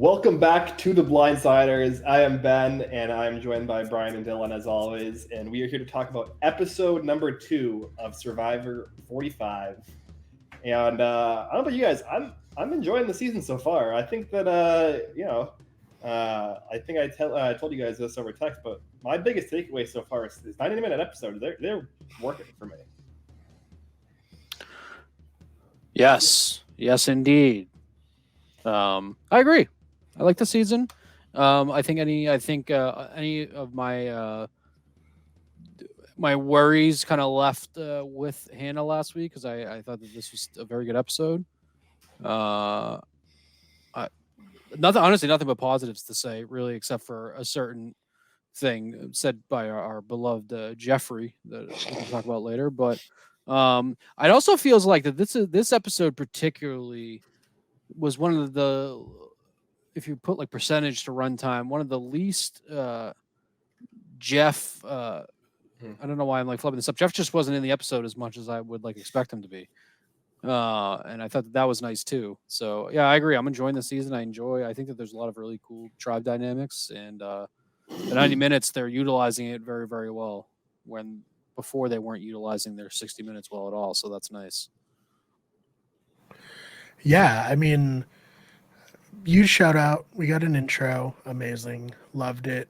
Welcome back to the Blindsiders. I am Ben, and I am joined by Brian and Dylan as always, and we are here to talk about episode number 2 of Survivor 45. And I don't know about you guys, I'm enjoying the season so far. I think that I think I told you guys this over text, but my biggest takeaway so far is 90-minute episodes. They're working for me. Yes, indeed. I agree. I like the season. I think any of my my worries kind of left with Hannah last week because I thought that this was a very good episode. Nothing but positives to say, really, except for a certain thing said by our beloved Jeffrey that we can talk about later. But it also feels like that this episode particularly was one of the, if you put like percentage to runtime, one of the least Jeff. I don't know why I'm like flipping this up. Jeff just wasn't in the episode as much as I would like expect him to be. And I thought that was nice too. So yeah, I agree. I'm enjoying the season. I think that there's a lot of really cool tribe dynamics, and the 90 minutes they're utilizing it very, very well. When before they weren't utilizing their 60 minutes well at all. So that's nice. Yeah, I mean, huge shout out. We got an intro, amazing, loved it.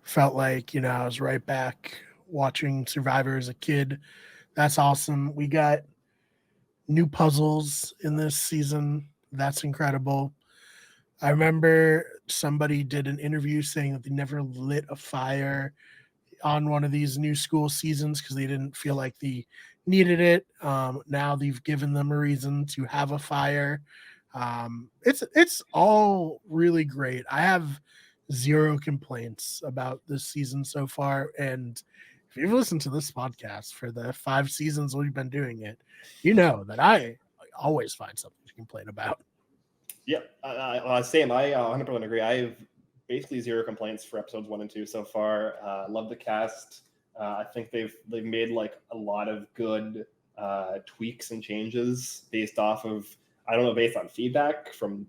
Felt like I was right back watching Survivor as a kid. That's awesome. We got new puzzles in this season. That's incredible. I remember somebody did an interview saying that they never lit a fire on one of these new school seasons because they didn't feel like they needed it. Now they've given them a reason to have a fire. It's all really great. I have zero complaints about this season so far, and if you've listened to this podcast for the 5 seasons we've been doing it, you know that I always find something to complain about. Yeah, same. I 100% agree. I have basically zero complaints for episodes 1 and 2 so far. Love the cast. I think they've made like a lot of good tweaks and changes based off of, I don't know, based on feedback from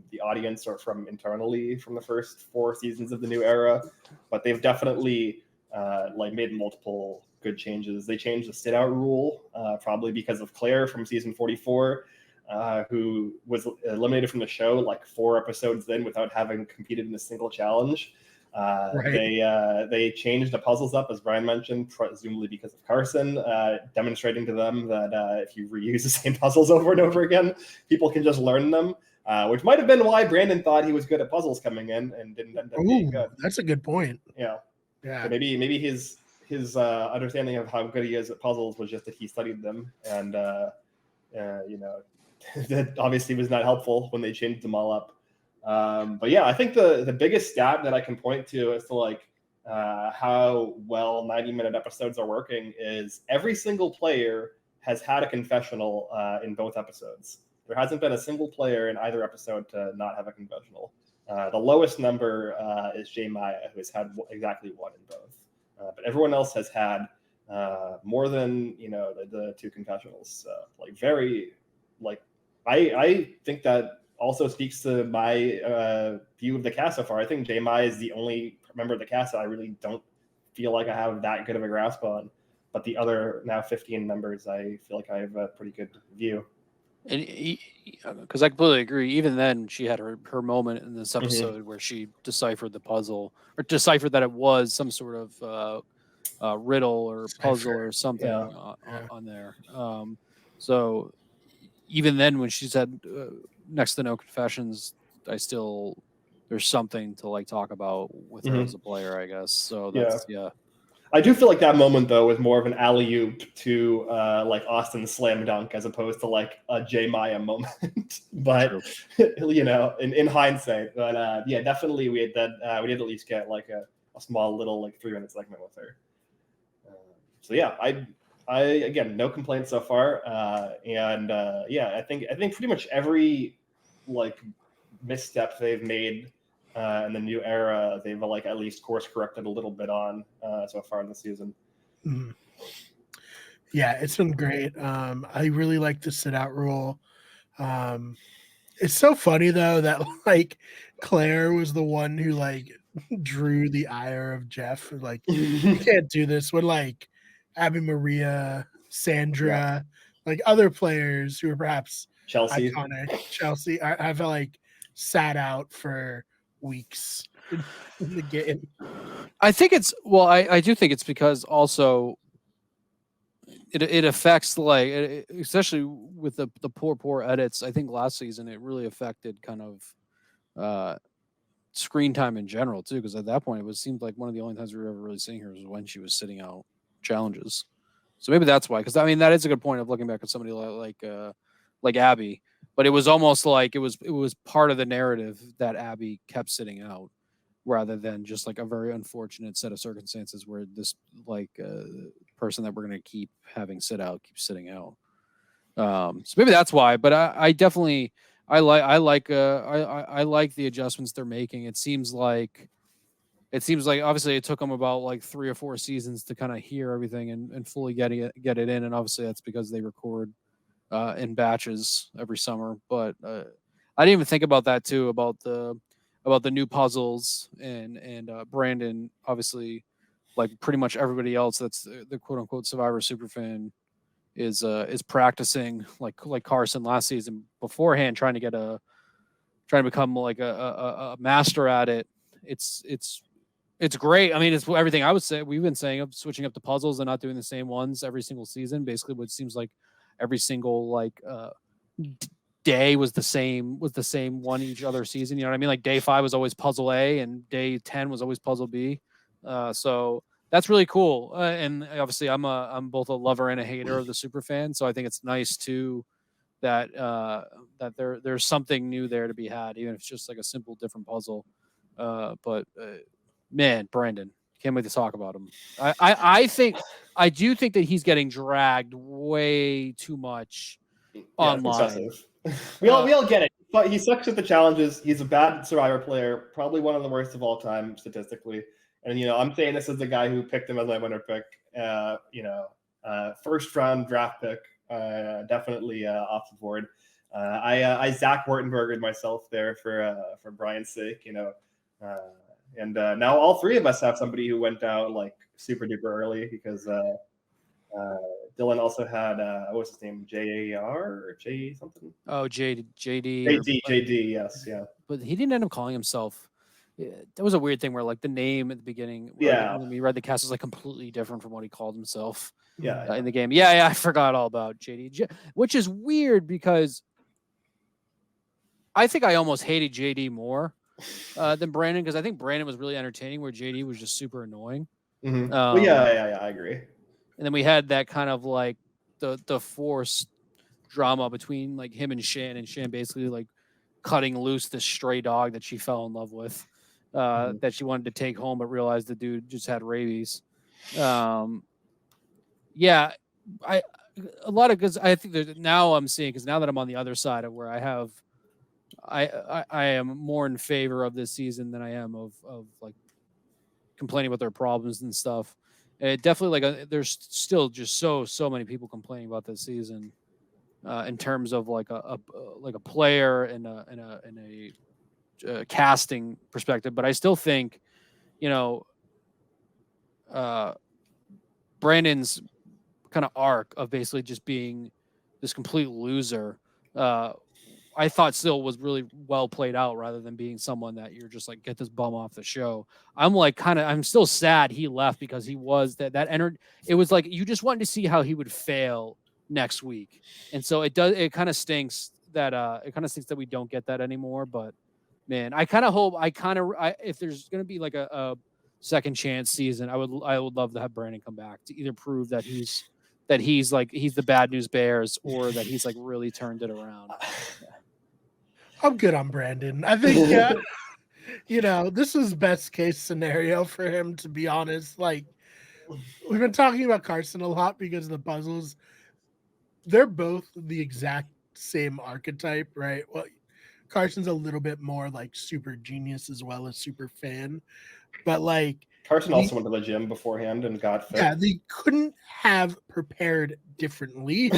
the audience or from internally from the first 4 seasons of the new era. But they've definitely made multiple good changes. They changed the sit out rule, probably because of Claire from season 44. Who was eliminated from the show like 4 episodes in without having competed in a single challenge. Right. They changed the puzzles up, as Brian mentioned, presumably because of Carson, demonstrating to them that if you reuse the same puzzles over and over again, people can just learn them, which might have been why Brandon thought he was good at puzzles coming in and didn't end up being good. That's a good point. Yeah. So maybe his understanding of how good he is at puzzles was just that he studied them, and that obviously was not helpful when they changed them all up. But yeah, I think the biggest stat that I can point to as to like how well 90-minute episodes are working is every single player has had a confessional in both episodes. There hasn't been a single player in either episode to not have a confessional. The lowest number is J. Maya, who has had exactly 1 in both. But everyone else has had more than the 2 confessionals. So I think that also speaks to my view of the cast so far. I think J. Maya is the only member of the cast that I really don't feel like I have that good of a grasp on. But the other now 15 members, I feel like I have a pretty good view. And because I completely agree. Even then, she had her moment in this episode where she deciphered the puzzle, or deciphered that it was some sort of riddle or puzzle or something on there. So even then, when she said next to no confessions, there's something to like talk about with her as a player, I guess. So that's I do feel like that moment though was more of an alley-oop to like Austin's slam dunk as opposed to like a J. Maya moment. But in hindsight, but definitely we did at least get like a small little like 3-minute segment with her. So yeah, I again, no complaints so far, and I think pretty much every like misstep they've made in the new era, they've like at least course corrected a little bit on so far in the season. Mm-hmm. Yeah, it's been great. I really like the sit out rule. It's so funny though that like Claire was the one who like drew the ire of Jeff. Like, you can't do this when like Abby Maria, Sandra, like other players who are perhaps Chelsea. iconic. Chelsea, I felt like sat out for weeks in the game. I think it's I do think it's because also it affects like especially with the poor edits. I think last season it really affected kind of screen time in general too, because at that point it seemed like one of the only times we were ever really seeing her was when she was sitting out challenges. So maybe that's why. Because I mean that is a good point of looking back at somebody like Abby, but it was almost like it was part of the narrative that Abby kept sitting out, rather than just like a very unfortunate set of circumstances where this person that we're going to keep having sit out keeps sitting out. So maybe that's why. But I definitely I like the adjustments they're making. It seems like obviously it took them about like 3 or 4 seasons to kind of hear everything and fully get it in, and obviously that's because they record in batches every summer. But I didn't even think about that too, about the new puzzles and Brandon, obviously, like pretty much everybody else that's the quote unquote Survivor superfan is practicing like Carson last season beforehand, trying to become like a master at it. It's great. I mean, it's everything I would say. We've been saying of switching up the puzzles and not doing the same ones every single season. Basically, what seems like every single day was the same one each other season. You know what I mean? Like day 5 was always puzzle A and day 10 was always puzzle B. So that's really cool. And obviously I'm both a lover and a hater of the super fan. So I think it's nice too that there's something new there to be had, even if it's just like a simple different puzzle. But man, Brandon, can't wait to talk about him. I do think that he's getting dragged way too much online. We all get it, but he sucks at the challenges. He's a bad Survivor player, probably one of the worst of all time statistically. And I'm saying this as the guy who picked him as my winner pick. First round draft pick, definitely off the board. I Zach Wartenbergered myself there for Brian's sake, and now all 3 of us have somebody who went out like super duper early because Dylan also had what's his name, JAR or J something? Oh, JD. JD, yes, yeah. But he didn't end up calling himself. That was a weird thing where like the name at the beginning, when we read the cast, was like completely different from what he called himself. In the game. Yeah, I forgot all about JD, which is weird because I think I almost hated JD more than Brandon, because I think Brandon was really entertaining where JD was just super annoying. Mm-hmm. I agree. And then we had that kind of like the forced drama between like him and Shan basically like cutting loose this stray dog that she fell in love with, that she wanted to take home, but realized the dude just had rabies. Because I think that now I'm seeing, because now that I'm on the other side of where I am more in favor of this season than I am of like complaining about their problems and stuff. It definitely there's still just so many people complaining about this season in terms of like a player and a casting perspective. But I still think, Brandon's kind of arc of basically just being this complete loser, I thought still was really well played out, rather than being someone that you're just like, get this bum off the show. I'm still sad he left, because he was that energy. It was like you just wanted to see how he would fail next week, and so it kind of stinks that we don't get that anymore. But man, I kind of hope if there's going to be like a second chance season, I would love to have Brandon come back to either prove that he's the bad news bears, or that he's like really turned it around. I'm good on Brandon. I think, this is best case scenario for him, to be honest. Like, we've been talking about Carson a lot because of the puzzles. They're both the exact same archetype, right? Well, Carson's a little bit more like super genius as well as super fan. But like, Carson also went to the gym beforehand and got fit. Yeah, they couldn't have prepared differently.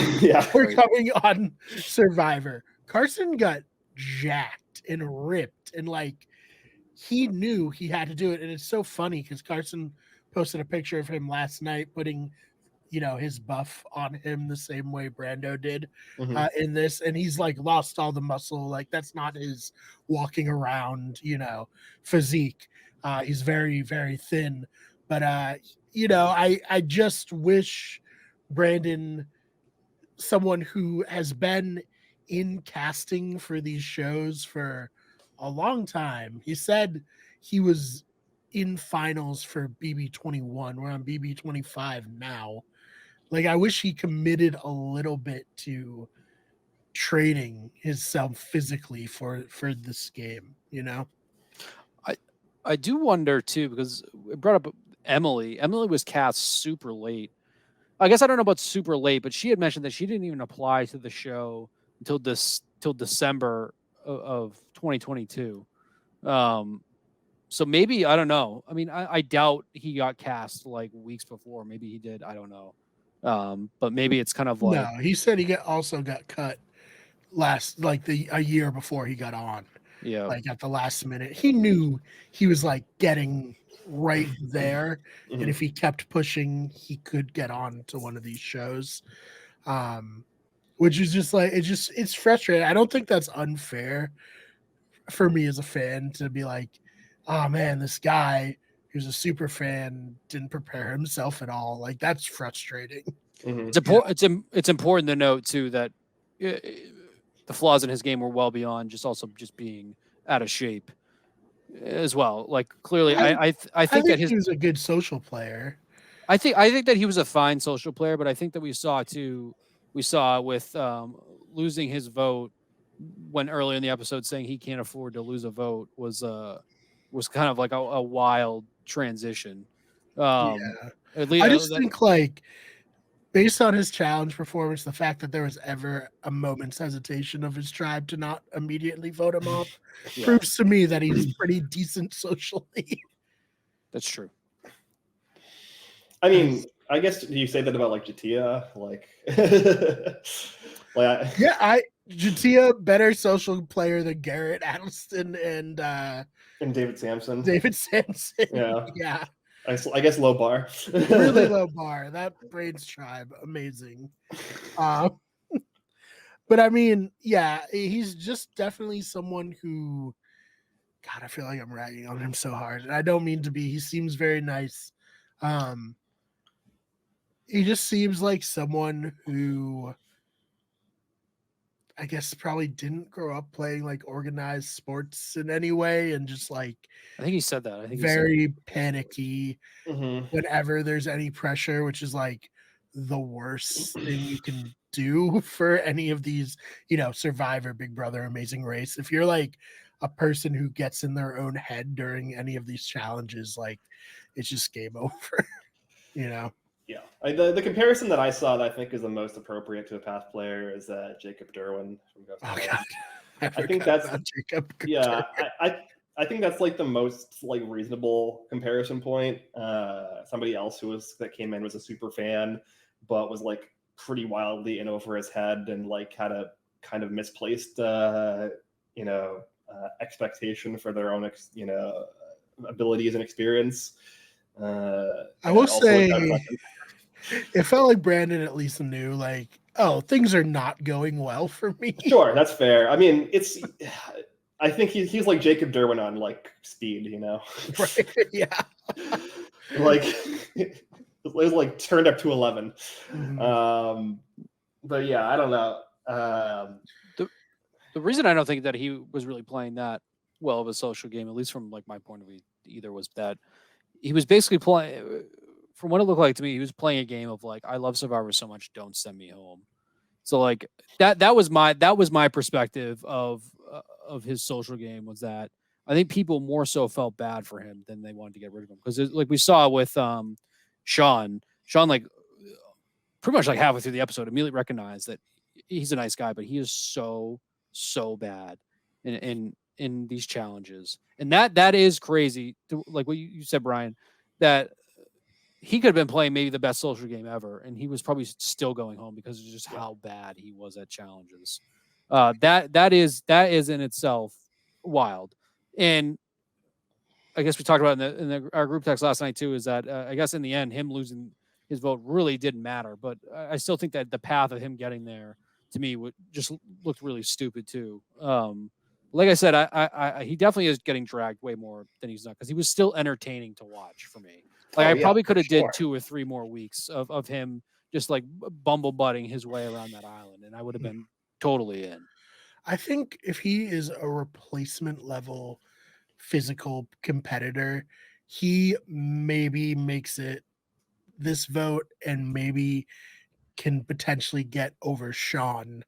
We're coming on Survivor. Carson got jacked and ripped, and like he knew he had to do it. And it's so funny because Carson posted a picture of him last night putting, his buff on him the same way Brando did in this, and he's like lost all the muscle. Like that's not his walking around, physique. He's very, very thin, but I just wish Brandon, someone who has been in casting for these shows for a long time. He said he was in finals for BB21. We're on BB25 now. Like, I wish he committed a little bit to training himself physically for this game, I do wonder too, because it brought up Emily. Emily was cast super late. I guess I don't know about super late, but she had mentioned that she didn't even apply to the show until December of 2022. So maybe, I don't know. I mean, I doubt he got cast like weeks before. Maybe he did. I don't know. But maybe it's kind of like, no, he said he also got cut a year before he got on. yeah, Like at the last minute. He knew he was like getting right there. And if he kept pushing, he could get on to one of these shows. Which is just like, it's frustrating. I don't think that's unfair for me as a fan to be like, oh man, this guy who's a super fan didn't prepare himself at all. Like that's frustrating. It's important. It's important to note too that the flaws in his game were well beyond just being out of shape as well. Like clearly, I think that he was a good social player. I think that he was a fine social player, but I think that we saw with losing his vote when earlier in the episode saying he can't afford to lose a vote was kind of like a wild transition. I just think like based on his challenge performance, the fact that there was ever a moment's hesitation of his tribe to not immediately vote him off proves to me that he's pretty decent socially. That's true. I mean, I guess you say that about like Jatia, like, Jatia better social player than Garrett Addleston and David Sampson. Yeah. I guess low bar. Really low bar. That Brains tribe, amazing. But I mean, yeah, he's just definitely someone who, God, I feel like I'm ragging on him so hard. And I don't mean to be. He seems very nice. He just seems like someone who I guess probably didn't grow up playing like organized sports in any way, and just like I think he said that. I think very panicky whenever there's any pressure, which is like the worst thing you can do for any of these, Survivor, Big Brother, Amazing Race. If you're like a person who gets in their own head during any of these challenges, like it's just game over, Yeah, the comparison that I saw that I think is the most appropriate to a past player is Jacob Derwin from Ghost. Oh God, I think that's Jacob. Yeah, I think that's like the most like reasonable comparison point. Somebody else that came in was a super fan, but was like pretty wildly in over his head and like had a kind of misplaced expectation for their own abilities and experience. I will say it felt like Brandon at least knew like, oh, things are not going well for me. Sure, that's fair. I mean, I think he's like Jacob Derwin on like speed, Right? Yeah. Like it was like turned up to 11. But yeah, I don't know. The reason I don't think that he was really playing that well of a social game, at least from like my point of view, either was that he was basically playing. From what it looked like to me, he was playing a game of like, I love Survivor so much, don't send me home. So like that was my perspective of his social game, was that I think people more so felt bad for him than they wanted to get rid of him, because like we saw with Sean like pretty much like halfway through the episode immediately recognized that he's a nice guy, but he is so bad in these challenges, and that is crazy. Like what you said, Brian, that he could have been playing maybe the best social game ever, and he was probably still going home because of just how bad he was at challenges. That is in itself wild. And I guess we talked about in our group text last night too, is that I guess in the end, him losing his vote really didn't matter. But I still think that the path of him getting there to me just looked really stupid too. Like I said, he definitely is getting dragged way more than he's not, because he was still entertaining to watch for me. Like I probably could have did 2 or 3 more weeks of him just like bumble butting his way around that island, and I would have been totally in. I think if he is a replacement level physical competitor, he maybe makes it this vote and maybe can potentially get over Sean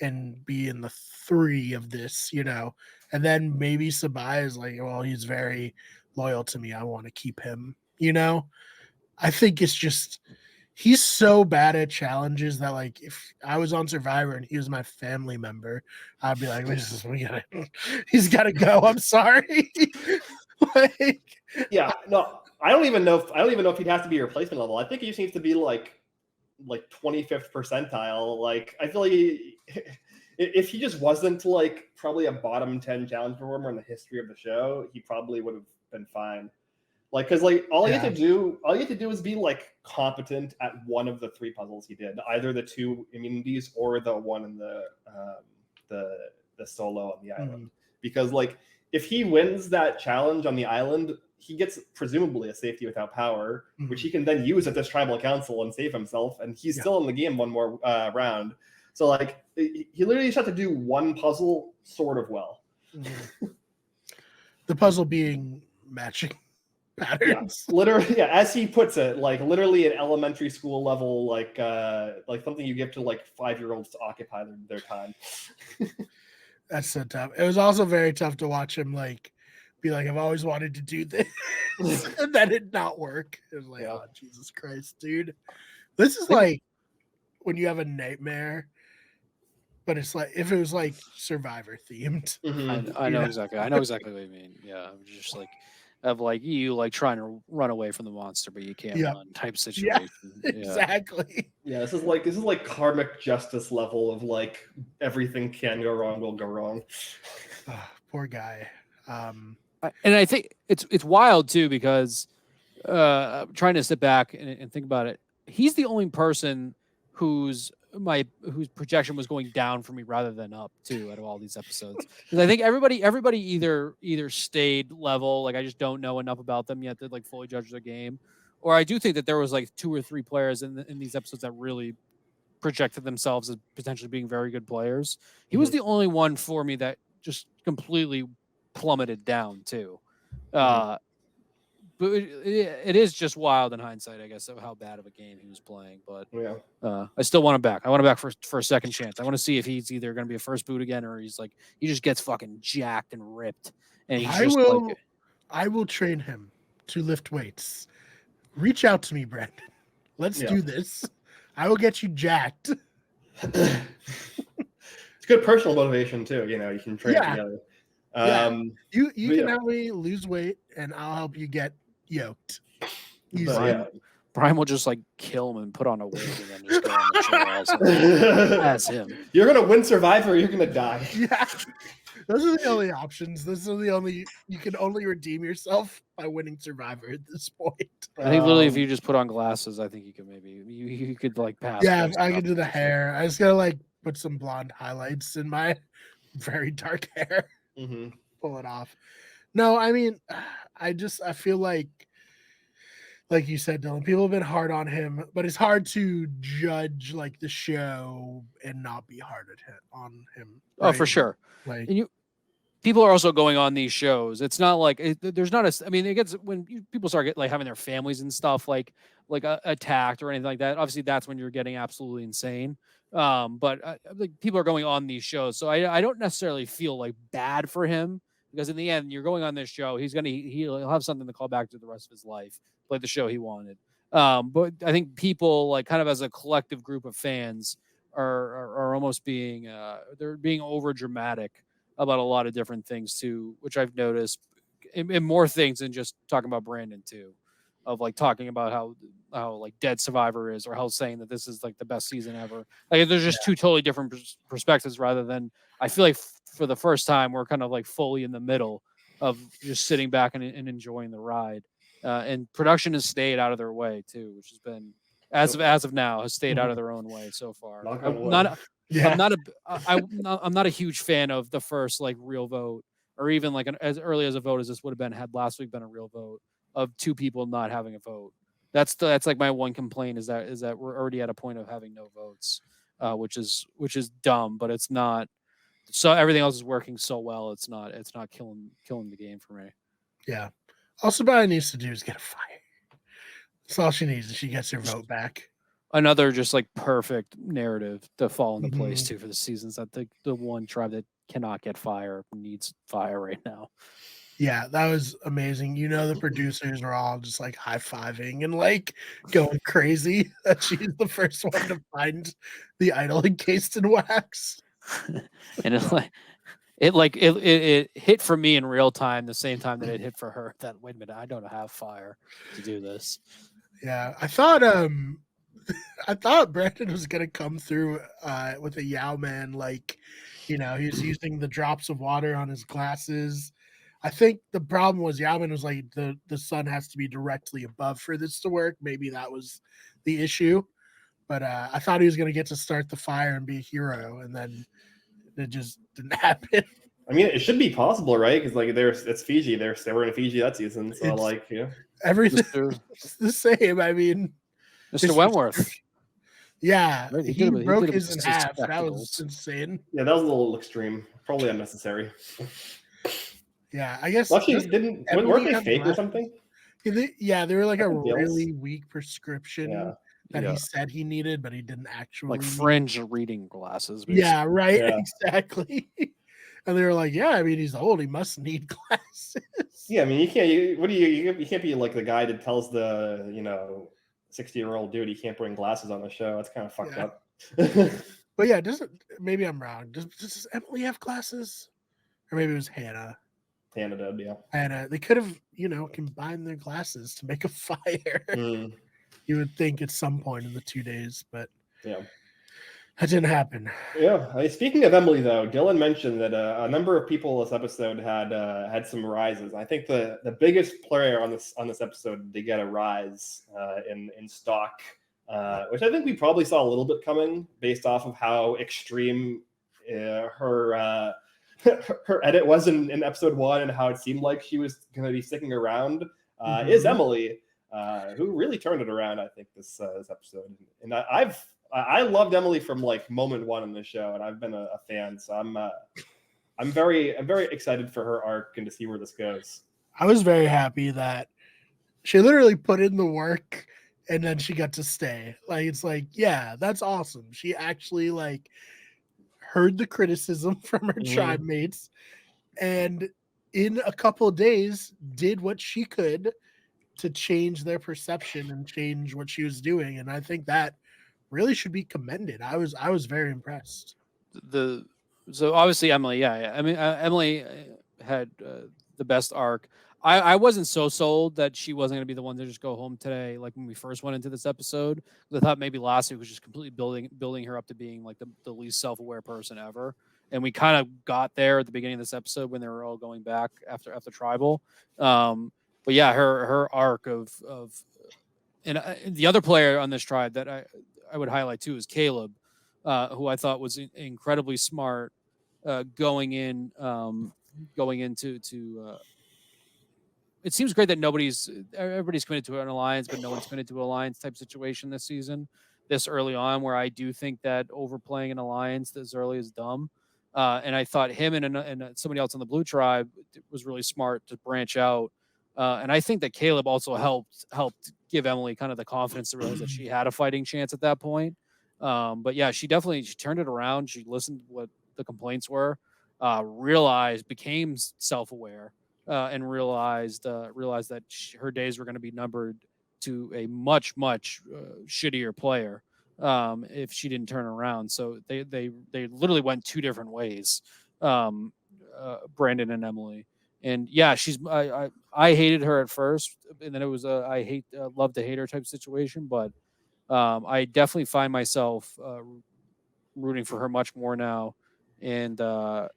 and be in the 3 of this, and then maybe Sabai is like, well, he's very loyal to me, I want to keep him. I think it's just he's so bad at challenges that, like, if I was on Survivor and he was my family member, I'd be like, he's got to go. I'm sorry. Yeah, no, I don't even know if he'd have to be a replacement level. I think he just needs to be like 25th percentile. Like, I feel like if he just wasn't like probably a bottom 10 challenge performer in the history of the show, he probably would have been fine. Like, because like all you have to do is be like competent at one of the 3 puzzles he did, either the 2 immunities or the one in the solo on the island. Because like if he wins that challenge on the island, he gets presumably a safety without power, which he can then use at this tribal council and save himself, and he's still in the game one more round. So like he literally just had to do one puzzle sort of well. The puzzle being matching patterns. Yeah, literally, as he puts it, like literally an elementary school level, like something you give to like 5-year-olds to occupy their time. That's so tough. It was also very tough to watch him like be like, I've always wanted to do this, and that did not work. It was like, oh Jesus Christ, dude. This is like when you have a nightmare, but it's like if it was like Survivor themed. I know exactly. I know exactly what you mean. Yeah, I'm just like of like you like trying to run away from the monster, but you can't run type situation. Yeah, exactly. Yeah, this is like karmic justice level of like everything can go wrong will go wrong. Poor guy. And I think it's wild too, because trying to sit back and think about it, he's the only person whose projection was going down for me rather than up too out of all these episodes. Because I think everybody either stayed level, like I just don't know enough about them yet to like fully judge their game, or I do think that there was like 2 or 3 players in these episodes that really projected themselves as potentially being very good players. He was the only one for me that just completely plummeted down too. But it is just wild in hindsight, I guess, of how bad of a game he was playing. But I still want him back. I want him back for a second chance. I want to see if he's either going to be a first boot again, or he's like he just gets fucking jacked and ripped. And he's I will train him to lift weights. Reach out to me, Brandon. Let's do this. I will get you jacked. It's good personal motivation too. You can train together. You can help me lose weight, and I'll help you get yoked. Brian will just like kill him and put on a wig and then just go on the show as him. You're gonna win Survivor, or you're gonna die. Yeah, those are the only options. You can only redeem yourself by winning Survivor at this point. I think literally, if you just put on glasses, I think you could you could like pass. Yeah, I can do the hair. I just gotta like put some blonde highlights in my very dark hair. Pull it off. No, I mean, I feel like you said, Dylan, people have been hard on him, but it's hard to judge like the show and not be hard on him. Right? Oh, for sure. Like, and people are also going on these shows. It's not like there's not a. I mean, it gets when people start like having their families and stuff like attacked or anything like that. Obviously, that's when you're getting absolutely insane. But like people are going on these shows, so I don't necessarily feel like bad for him, because in the end, you're going on this show. He'll have something to call back to the rest of his life, play the show he wanted. But I think people like kind of as a collective group of fans are almost being they're being over dramatic about a lot of different things too, which I've noticed in more things than just talking about Brandon too. like talking about how like dead Survivor is, or how saying that this is like the best season ever. Like there's just two totally different perspectives, rather than I feel like for the first time we're kind of like fully in the middle of just sitting back and enjoying the ride. And production has stayed out of their way too, which has been as of now has stayed out of their own way so far. I'm not a huge fan of the first like real vote, or even like as early as a vote as this would have been had last week been a real vote, of two people not having a vote. That's like my one complaint is that we're already at a point of having no votes, which is dumb, but it's not. So everything else is working so well. It's not killing the game for me. Yeah. All Sabaya needs to do is get a fire. That's all she needs, and she gets her vote back. Another just like perfect narrative to fall into place too for the seasons. That the one tribe that cannot get fire needs fire right now. Yeah, that was amazing. You know, the producers are all just like high-fiving and like going crazy that she's the first one to find the idol encased in wax. And it hit for me in real time the same time that it hit for her. That wait a minute, I don't have fire to do this. Yeah, I thought Brandon was gonna come through with a Yao Man, like, you know, he's using the drops of water on his glasses. I think the problem was Yao Man was like the sun has to be directly above for this to work. Maybe that was the issue. But I thought he was gonna get to start the fire and be a hero, and then it just didn't happen. I mean, it should be possible, right? Because like it's Fiji. They were in Fiji that season, so It's, like everything's the same. I mean, Mr. Wentworth. Yeah, Right, he broke his in half. That was insane. Yeah, that was a little extreme. Probably unnecessary. Yeah, I guess. Actually, weren't they fake or something? Yeah, they were like a really weak prescription that he said he needed, but he didn't actually. Like fringe reading glasses. Basically. Yeah, right. Yeah. Exactly. And they were like, "Yeah, I mean, he's old. He must need glasses." Yeah, I mean, you can't be like the guy that tells the 60-year-old dude he can't bring glasses on the show. That's kind of fucked up. But yeah, maybe I'm wrong. Does Emily have glasses? Or maybe it was Hannah. Hannah did, yeah. And they could have, combined their glasses to make a fire. You would think at some point in the 2 days, but yeah, that didn't happen. Yeah. Speaking of Emily, though, Dylan mentioned that a number of people this episode had some rises. I think the biggest player on this episode to get a rise in stock, which I think we probably saw a little bit coming based off of how extreme her edit was in episode 1 and how it seemed like she was going to be sticking around, is Emily, who really turned it around, I think, this episode. And I loved Emily from like moment 1 in the show, and I've been a fan. So I'm very excited for her arc and to see where this goes. I was very happy that she literally put in the work and then she got to stay. Like, it's like, yeah, that's awesome. She actually like heard the criticism from her tribe mates, and in a couple of days did what she could to change their perception and change what she was doing. And I think that really should be commended. I was very impressed. So obviously Emily, I mean Emily had the best arc. I wasn't so sold that she wasn't going to be the one to just go home today, like when we first went into this episode. I thought maybe last week was just completely building her up to being like the least self-aware person ever. And we kind of got there at the beginning of this episode when they were all going back after Tribal. But yeah, her arc of and the other player on this tribe that I would highlight too is Caleb, who I thought was incredibly smart going into it seems great that everybody's committed to an alliance, but no one's committed to an alliance type situation this season, this early on, where I do think that overplaying an alliance this early is dumb. And I thought him and somebody else on the blue tribe was really smart to branch out. And I think that Caleb also helped give Emily kind of the confidence to realize that she had a fighting chance at that point. But yeah, she turned it around. She listened to what the complaints were, became self-aware, and realized that her days were going to be numbered to a much shittier player if she didn't turn around. So they literally went 2 different ways, Brandon and Emily. And yeah, I I hated her at first, and then it was a love to hate her type situation. But I definitely find myself rooting for her much more now, and I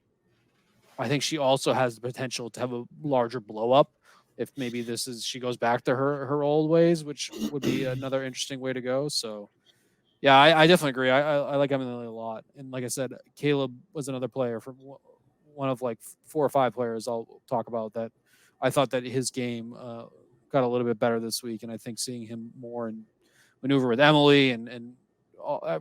think she also has the potential to have a larger blow up if maybe she goes back to her old ways, which would be another interesting way to go. So yeah, I definitely agree. I like Emily a lot, and like I said, Caleb was another player from one of like 4 or 5 players I'll talk about that I thought that his game got a little bit better this week, and I think seeing him more and maneuver with Emily and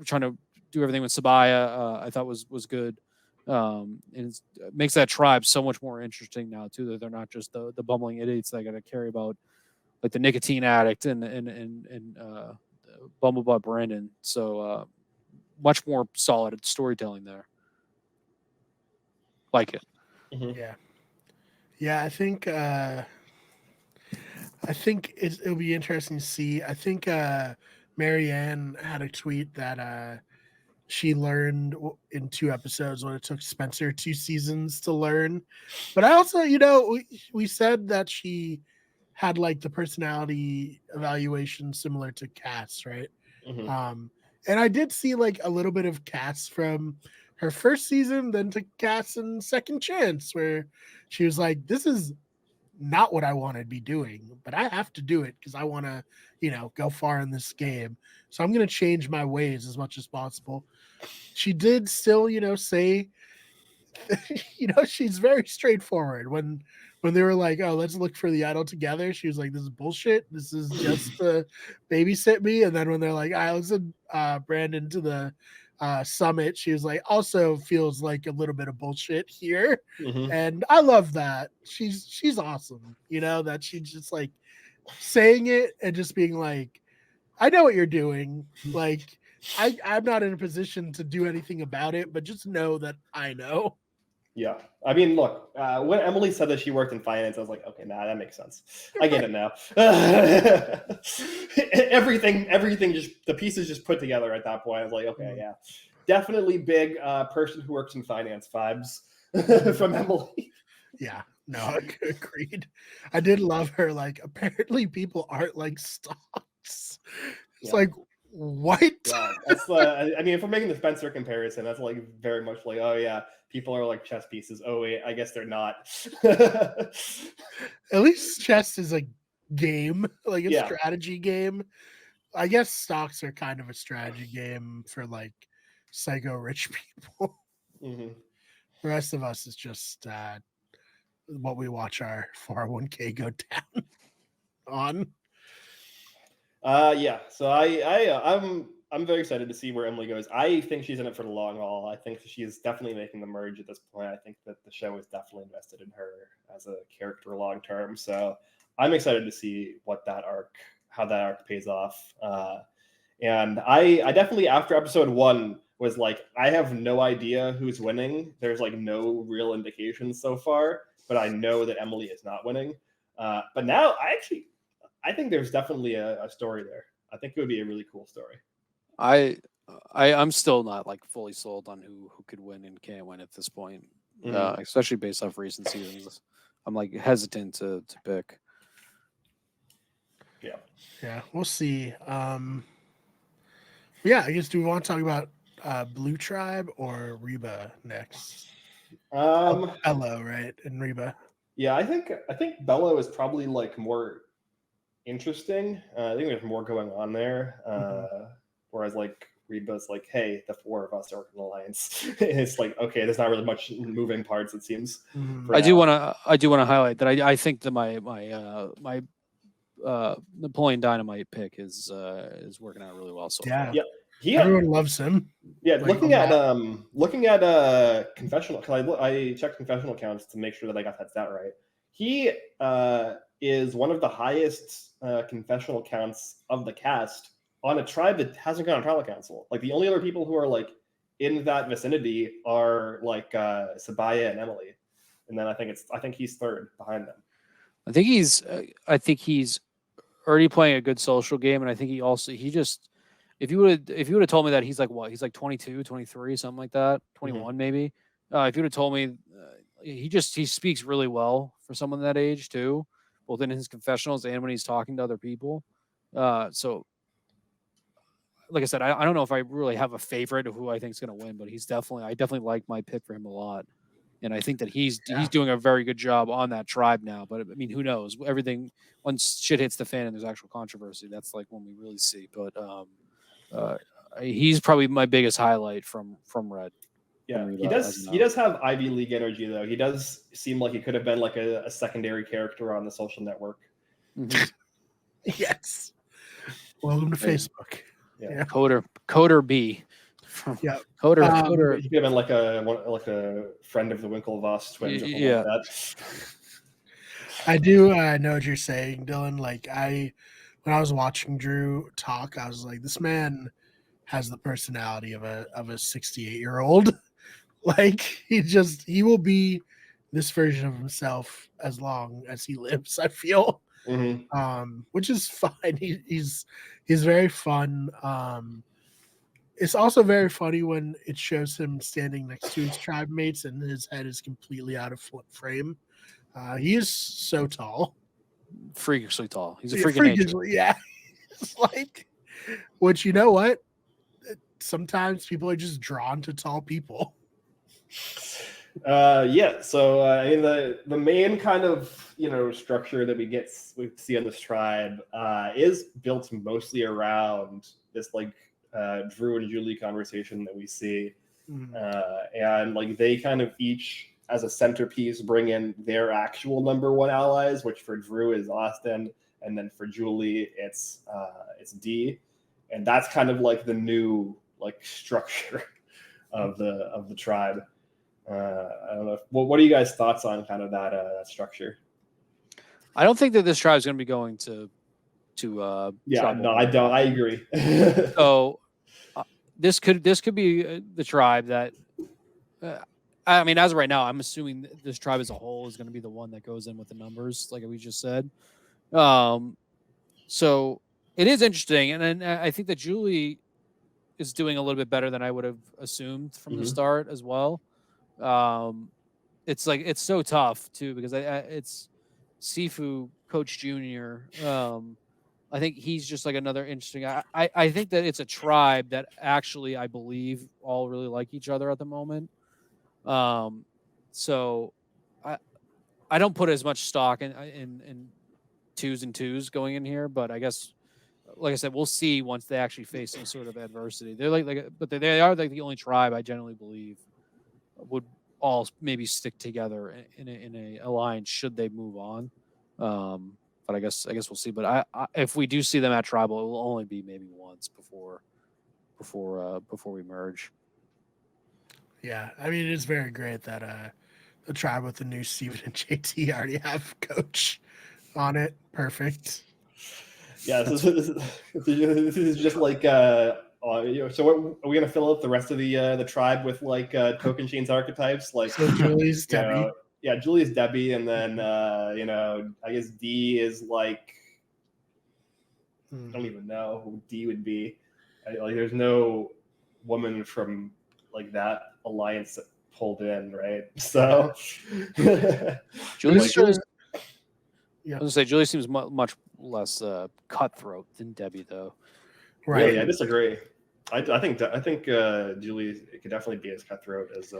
trying to do everything with Sabaya, I thought was good. And it makes that tribe so much more interesting now too. That they're not just the bumbling idiots that got to carry about like the nicotine addict and Bumblebutt Brandon. So much more solid storytelling there. Like it. Mm-hmm. Yeah. I think it'll be interesting to see. I think Marianne had a tweet that she learned in 2 episodes what it took Spencer 2 seasons to learn. But I also, we said that she had like the personality evaluation similar to Cass, right? Mm-hmm. And I did see like a little bit of Cass from her first season, then to Cass in Second Chance, where she was like, this is not what I want to be doing, but I have to do it because I want to, go far in this game. So I'm going to change my ways as much as possible. She did still, say, she's very straightforward. When they were like, oh, let's look for the idol together, she was like, this is bullshit. This is just to babysit me. And then when they're like, I was Brandon to the summit, she was like, also feels like a little bit of bullshit here. Mm-hmm. And I love that. She's awesome. That she's just like saying it and just being like, I know what you're doing. Like, I'm not in a position to do anything about it, but just know that I know. Yeah. I mean, look, when Emily said that she worked in finance, I was like, okay, that makes sense. I get it now. everything just, the pieces just put together at that point. I was like, okay, yeah. Definitely big person who works in finance vibes from Emily. Yeah, no, agreed. I did love her. Like, apparently people aren't like stocks. It's like, what? Yeah, that's I mean, if we're making the Spencer comparison, that's like very much like, oh yeah, people are like chess pieces. Oh wait, I guess they're not. At least chess is a game, like a strategy game. I guess stocks are kind of a strategy game for like psycho rich people. Mm-hmm. The rest of us is just what we watch our 401k go down on. Yeah. So I'm very excited to see where Emily goes. I think she's in it for the long haul. I think she's definitely making the merge at this point. I think that the show is definitely invested in her as a character long term. So I'm excited to see how that arc pays off. And I definitely, after episode 1, was like, I have no idea who's winning. There's like no real indications so far, but I know that Emily is not winning. But now I think there's definitely a story there. I think it would be a really cool story. I'm still not like fully sold on who could win and can't win at this point, especially based off recent seasons. I'm like hesitant to pick. Yeah, we'll see. Yeah, I guess, do we want to talk about Blue Tribe or Reba next? Bello, right? And Reba. Yeah, I think Bello is probably like more interesting. I think there's more going on there. Whereas like Reba's like, hey, the 4 of us are in an alliance. It's like, okay, there's not really much moving parts, it seems. I do want to highlight that I think that my Napoleon Dynamite pick is working out really well so far. Yeah. Everyone loves him. Yeah, like, looking at confessional, because I checked confessional counts to make sure that I got that stat right. He is one of the highest confessional counts of the cast on a tribe that hasn't gone on tribal council. Like, the only other people who are like in that vicinity are like Sabaya and Emily, and then I think he's third behind them. I think he's already playing a good social game, and I think he just, if you would have told me that he's like 22, 23, something like that, 21 maybe. If you would have told me he speaks really well for someone that age too. both in his confessionals and when he's talking to other people. So, like I said, I don't know if I really have a favorite of who I think is going to win, but I definitely like my pick for him a lot. And I think that he's doing a very good job on that tribe now. But I mean, who knows? Everything, once shit hits the fan and there's actual controversy, that's like when we really see. But he's probably my biggest highlight from Red. Yeah, he does have Ivy League energy though. He does seem like he could have been like a secondary character on The Social Network. Mm-hmm. Yes. Welcome to Facebook. Yeah. Coder B. Yeah. Coder. He could have been like a friend of the Winklevoss twins. Yeah. Like that. I do know what you're saying, Dylan. Like when I was watching Drew talk, I was like, this man has the personality of a 68-year-old. Like he will be this version of himself as long as he lives, I feel. Mm-hmm. Which is fine. He's very fun. It's also very funny when it shows him standing next to his tribe mates and his head is completely out of frame. He is so tall. Freakishly tall. He's a freaking nature. Yeah. It's like, which, you know what? Sometimes people are just drawn to tall people. Yeah. So I mean, the main kind of structure that we see on this tribe is built mostly around this like Drew and Julie conversation that we see, and like they kind of each as a centerpiece bring in their actual number one allies, which for Drew is Austin, and then for Julie it's D, and that's kind of like the new like structure of the tribe. I don't know. What are you guys' thoughts on kind of that structure? I don't think that this tribe is going to be going to. Yeah, no, I don't. I agree. So this could be the tribe that. I mean, as of right now, I'm assuming this tribe as a whole is going to be the one that goes in with the numbers, like we just said. So it is interesting, and I think that Julie is doing a little bit better than I would have assumed from the start as well. It's like it's so tough too because it's Sifu Coach Junior. I think he's just like another interesting. I think that it's a tribe that actually I believe all really like each other at the moment. So I don't put as much stock in twos and twos going in here, but I guess like I said, we'll see once they actually face some sort of adversity. They're but they are like the only tribe I generally believe would all maybe stick together in a alliance should they move on. But I guess we'll see. But I if we do see them at tribal, it will only be maybe once before we merge. Yeah, I mean it's very great that the tribe with the new Steven and JT already have coach on it. Perfect. Yeah, this is just like so what, are we gonna fill out the rest of the tribe with like Token Chain's archetypes? Like so Julie's Debbie. Yeah, Julie's Debbie, and then I guess D is like I don't even know who D would be. Like there's no woman from like that alliance that pulled in, right? So Julie's yeah. I was gonna say Julie seems much less cutthroat than Debbie, though. Right. Really, I disagree. I think Julie could definitely be as cutthroat as.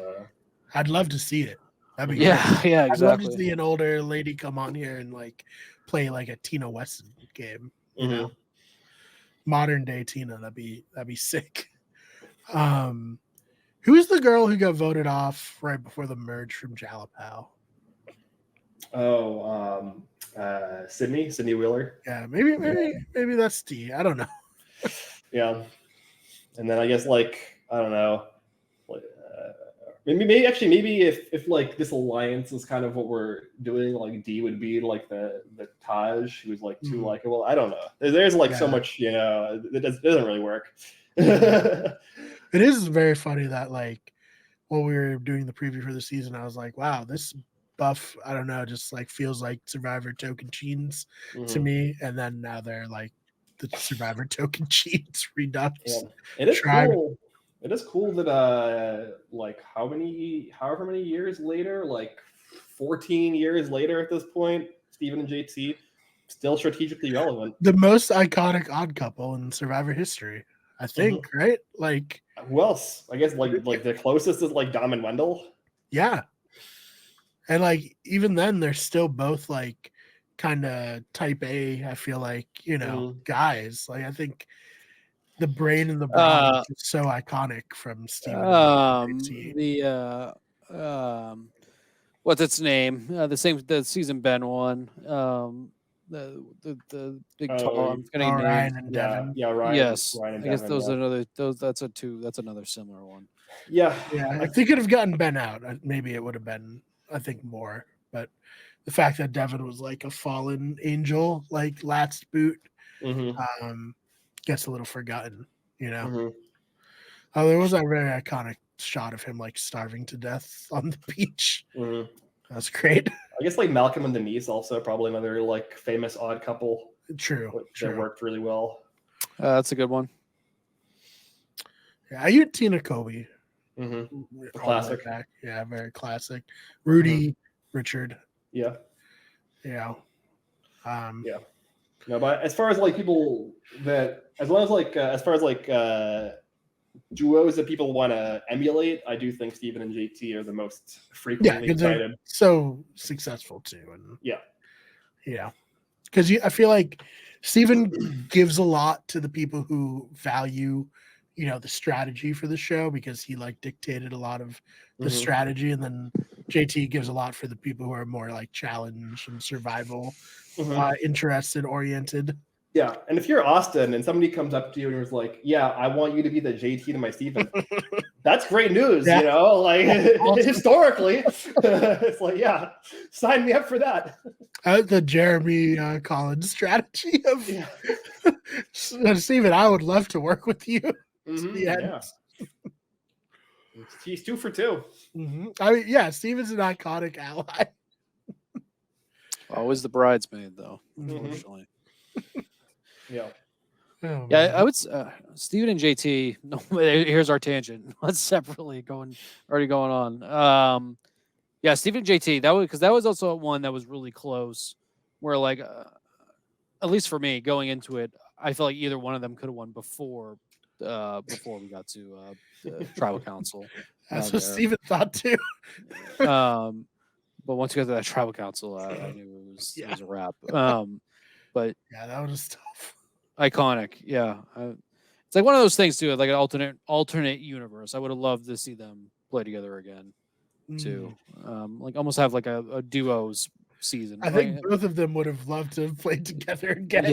I'd love to see it. That'd be yeah, great. yeah, exactly. I'd love to see an older lady come on here and like play like a Tina Weston game. You know, modern day Tina. That'd be sick. Who's the girl who got voted off right before the merge from Jalapao? Oh, Sydney Wheeler. Yeah, maybe that's D. I don't know. Yeah, and then I guess like I don't know, maybe if like this alliance is kind of what we're doing, like D would be like the Taj who's like too likable. I don't know. There's like so much it doesn't really work. It is very funny that like when we were doing the preview for the season, I was like, wow, this buff, I don't know, just like feels like Survivor Token Cheens to me. And then now they're like the Survivor Token Cheens Redux. Yeah. It is tribe. cool. It is cool that like however many years later, like 14 years later at this point, Steven and JT, still strategically relevant. The most iconic odd couple in Survivor history, I think, right? Like, who else? I guess like the closest is like Dom and Wendell. yeah. And like even then they're still both like kind of type A, I feel like, guys. Like I think the brain and the brawn is just so iconic from Steven. What's its name? The season Ben won. The big tall. I'm getting names. Ryan and Devin. Yeah, Ryan. Yes, Ryan and I guess Devin, those are another. That's another similar one. Yeah. If they could have gotten Ben out, maybe it would have been, I think, more. But the fact that Devin was like a fallen angel, like last boot, gets a little forgotten, Oh, there was that very iconic shot of him like starving to death on the beach. That's great. I guess like Malcolm and Denise also probably another like famous odd couple. True. That worked really well. That's a good one. Yeah, you Tina Kobe. Classic. Yeah, very classic. Rudy, Richard. Yeah. Yeah. Yeah. No, but as far as like people that, as far as duos that people want to emulate, I do think Steven and JT are the most frequently cited. So successful too, and because I feel like Steven gives a lot to the people who value, the strategy for the show, because he like dictated a lot of the strategy, and then JT gives a lot for the people who are more like challenge and survival interested, oriented. Yeah, and if you're Austin and somebody comes up to you and is like, "Yeah, I want you to be the JT to my Steven," that's great news, like historically. It's like, yeah, sign me up for that. The Jeremy Collins strategy of Steven, I would love to work with you. He's 2 for 2. I mean, Steven's an iconic ally. Always the bridesmaid, though, unfortunately. Yeah. I would. Steven and JT. No, here's our tangent. Let's separately already going on. Steven and JT. That was also one that was really close. Where like, at least for me, going into it, I felt like either one of them could have won before we got to tribal council. That's what Steven thought too. But once you got to that tribal council, I knew it was a wrap. But yeah, that was tough. Iconic, yeah. It's like one of those things too, like an alternate universe. I would have loved to see them play together again, too. Like almost have like a duos season. I think both of them would have loved to have played together again.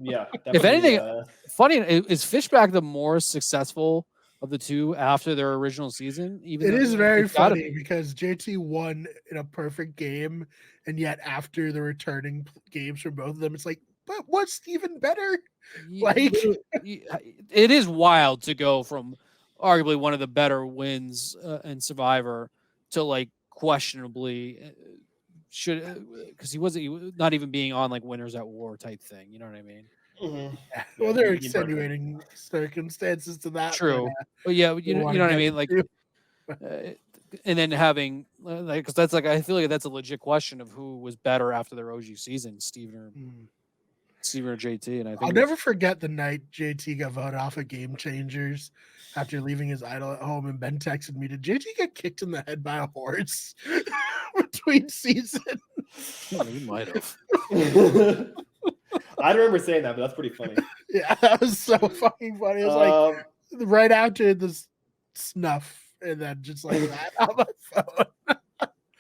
Yeah. If anything, funny is Fishback the more successful of the two after their original season? It is very funny because JT won in a perfect game, and yet after the returning games from both of them, it's like, but what's Steven better? Like, it is wild to go from arguably one of the better wins in Survivor to like questionably because he was not even being on like Winners at War type thing. You know what I mean? Well, there are extenuating circumstances to that. True, but you know what I mean. Like, and then having like, because that's like I feel like that's a legit question of who was better after their OG season, Steven or JT. And I think I'll never forget the night JT got voted off of Game Changers after leaving his idol at home, and Ben texted me, "Did JT get kicked in the head by a horse between seasons?" He might have. I don't remember saying that, but that's pretty funny. Yeah, that was so fucking funny. It was like right after the snuff, and then just like that on my phone.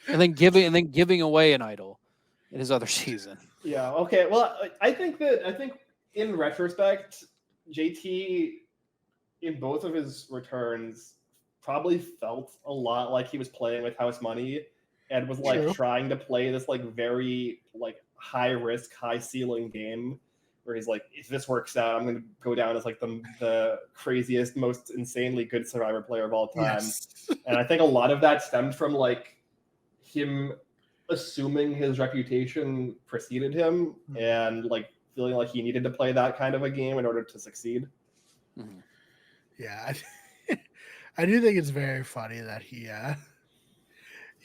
and then giving away an idol in his other season. Yeah. Okay. Well, I think in retrospect, JT in both of his returns probably felt a lot like he was playing with house money and was like trying to play this like very like high risk, high ceiling game where he's like, if this works out, I'm going to go down as like the craziest, most insanely good Survivor player of all time. Yes. And I think a lot of that stemmed from like him assuming his reputation preceded him and like feeling like he needed to play that kind of a game in order to succeed. Yeah. I do think it's very funny that he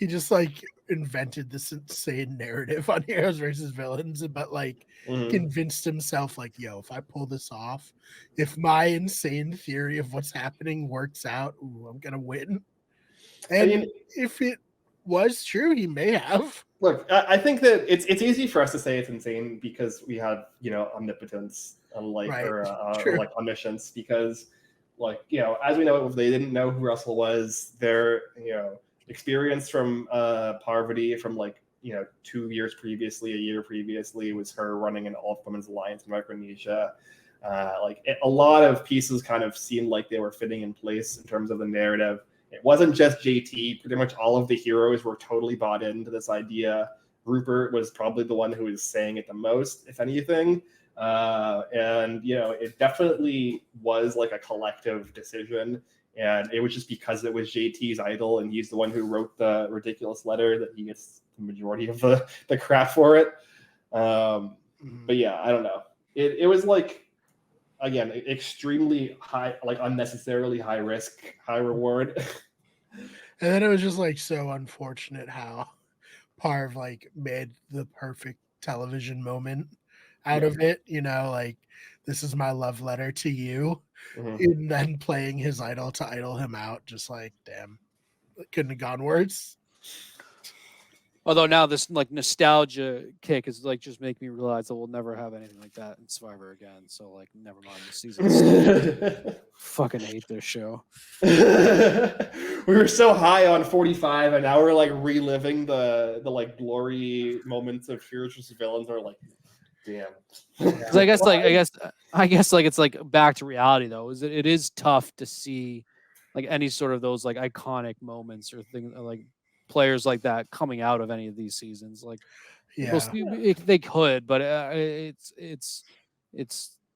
just like invented this insane narrative on heroes versus villains, but like convinced himself, like, yo, if I pull this off, if my insane theory of what's happening works out, ooh, I'm gonna win. And I mean, if it was true, he may have. look, I think that it's easy for us to say it's insane because we have, you know, omnipotence, unlike Right. or like omniscience, because, like, you know, as we know, they didn't know who Russell was. Their, you know, experience from poverty from, like, you know, 2 years previously, a year previously, was her running an all women's alliance in Micronesia. A lot of pieces kind of seemed like they were fitting in place in terms of the narrative. It wasn't just JT. Pretty much all of the heroes were totally bought into this idea. Rupert was probably the one who was saying it the most, if anything. And, you know, it definitely was like a collective decision. And it was just because it was JT's idol and he's the one who wrote the ridiculous letter that he gets the majority of the crap for it. But yeah, I don't know. It was like, again, extremely high, like unnecessarily high risk, high reward. And then it was just like so unfortunate how Parv like made the perfect television moment out of it, you know, like, this is my love letter to you. And then playing his idol to idol him out, just like, damn, it couldn't have gone worse. Although now this like nostalgia kick is like just make me realize that we'll never have anything like that in Survivor again. So like, never mind the season. Fucking hate this show. We were so high on 45, and now we're like reliving the like glory moments of heroes versus villains. Are like, damn. Because I guess like it's like back to reality though. Is it is tough to see like any sort of those like iconic moments or things like players like that coming out of any of these seasons. Like, they could, but it's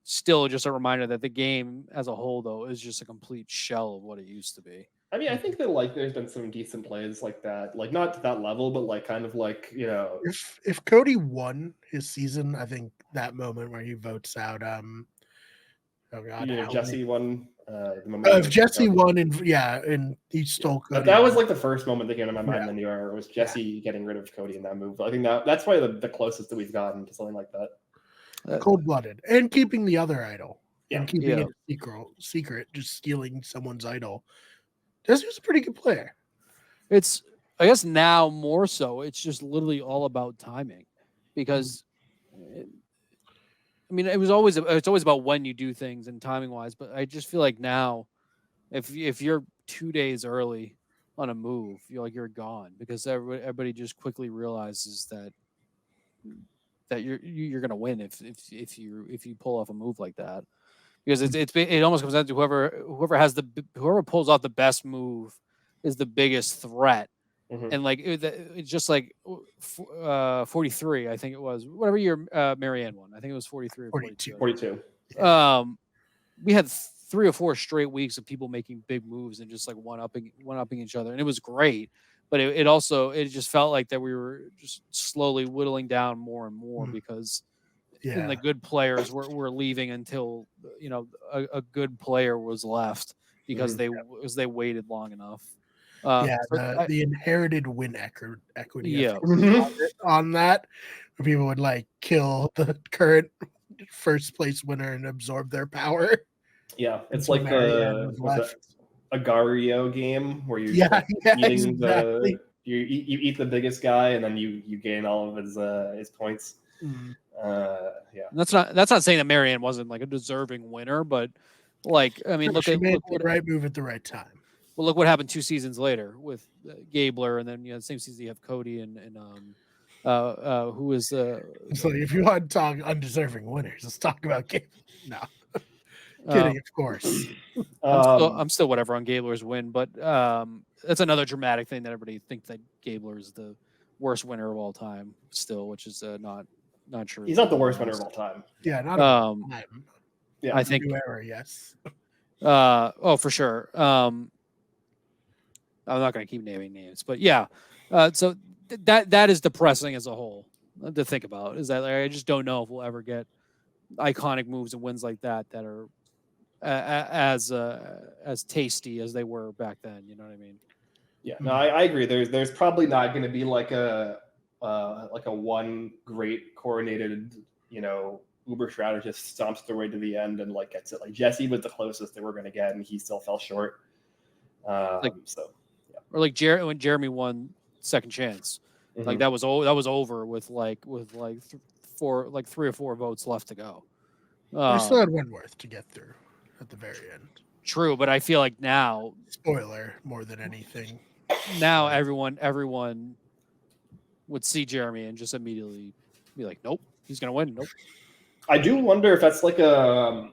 still just a reminder that the game as a whole though is just a complete shell of what it used to be. I mean, I think that like there's been some decent plays like that, like not to that level, but like kind of like, you know, if Cody won his season, I think that moment where he votes out oh god, you know, Jesse won. If Jesse won and he stole Cody. That was like the first moment that came to my mind in the new era was Jesse getting rid of Cody in that move. I think that's probably the closest that we've gotten to something like that. Cold-blooded and keeping the other idol and keeping it secret, just stealing someone's idol. Jesse was a pretty good player. It's, I guess now more so, it's just literally all about timing, because I mean, it's always about when you do things and timing wise, but I just feel like now, if you're 2 days early on a move, you're gone, because everybody just quickly realizes that you're gonna win if you pull off a move like that, because it almost comes down to whoever pulls off the best move is the biggest threat. And like it's just like 43, I think it was, whatever year Marianne won. I think it was 43 or 42. We had 3 or 4 straight weeks of people making big moves and just like one-upping each other, and it was great. But it just felt like that we were just slowly whittling down more and more, because the good players were leaving until, you know, a good player was left, because they waited long enough. The inherited win equity on that, where people would like kill the current first place winner and absorb their power. Yeah, it's like the Agario game where you eating you eat the biggest guy and then you gain all of his points. That's not saying that Marianne wasn't like a deserving winner, but like, I mean, she made the right move at the right time. Well, look what happened 2 seasons later with Gabler, and then the same season you have Cody and who is so if you want to talk undeserving winners, let's talk about Gabler. No, kidding, of course. I'm still whatever on Gabler's win, but that's another dramatic thing that everybody thinks that Gabler is the worst winner of all time still, which is not true. He's not the worst winner of all time. Yeah, not all time. Yeah, I think era, yes. For sure. I'm not going to keep naming names, but yeah. So that is depressing as a whole to think about. Is that I just don't know if we'll ever get iconic moves and wins like that are as tasty as they were back then. You know what I mean? Yeah, no, I agree. There's probably not going to be like a one great coordinated, uber strategist stomps their way to the end and like gets it. Like Jesse was the closest they were going to get, and he still fell short. So, yeah. Or like when Jeremy won Second Chance, like that was over with 3 or 4 votes left to go. I still had Wentworth to get through at the very end. True, but I feel like now, spoiler more than anything. Now everyone would see Jeremy and just immediately be like, "Nope, he's gonna win." Nope. I do wonder if that's like a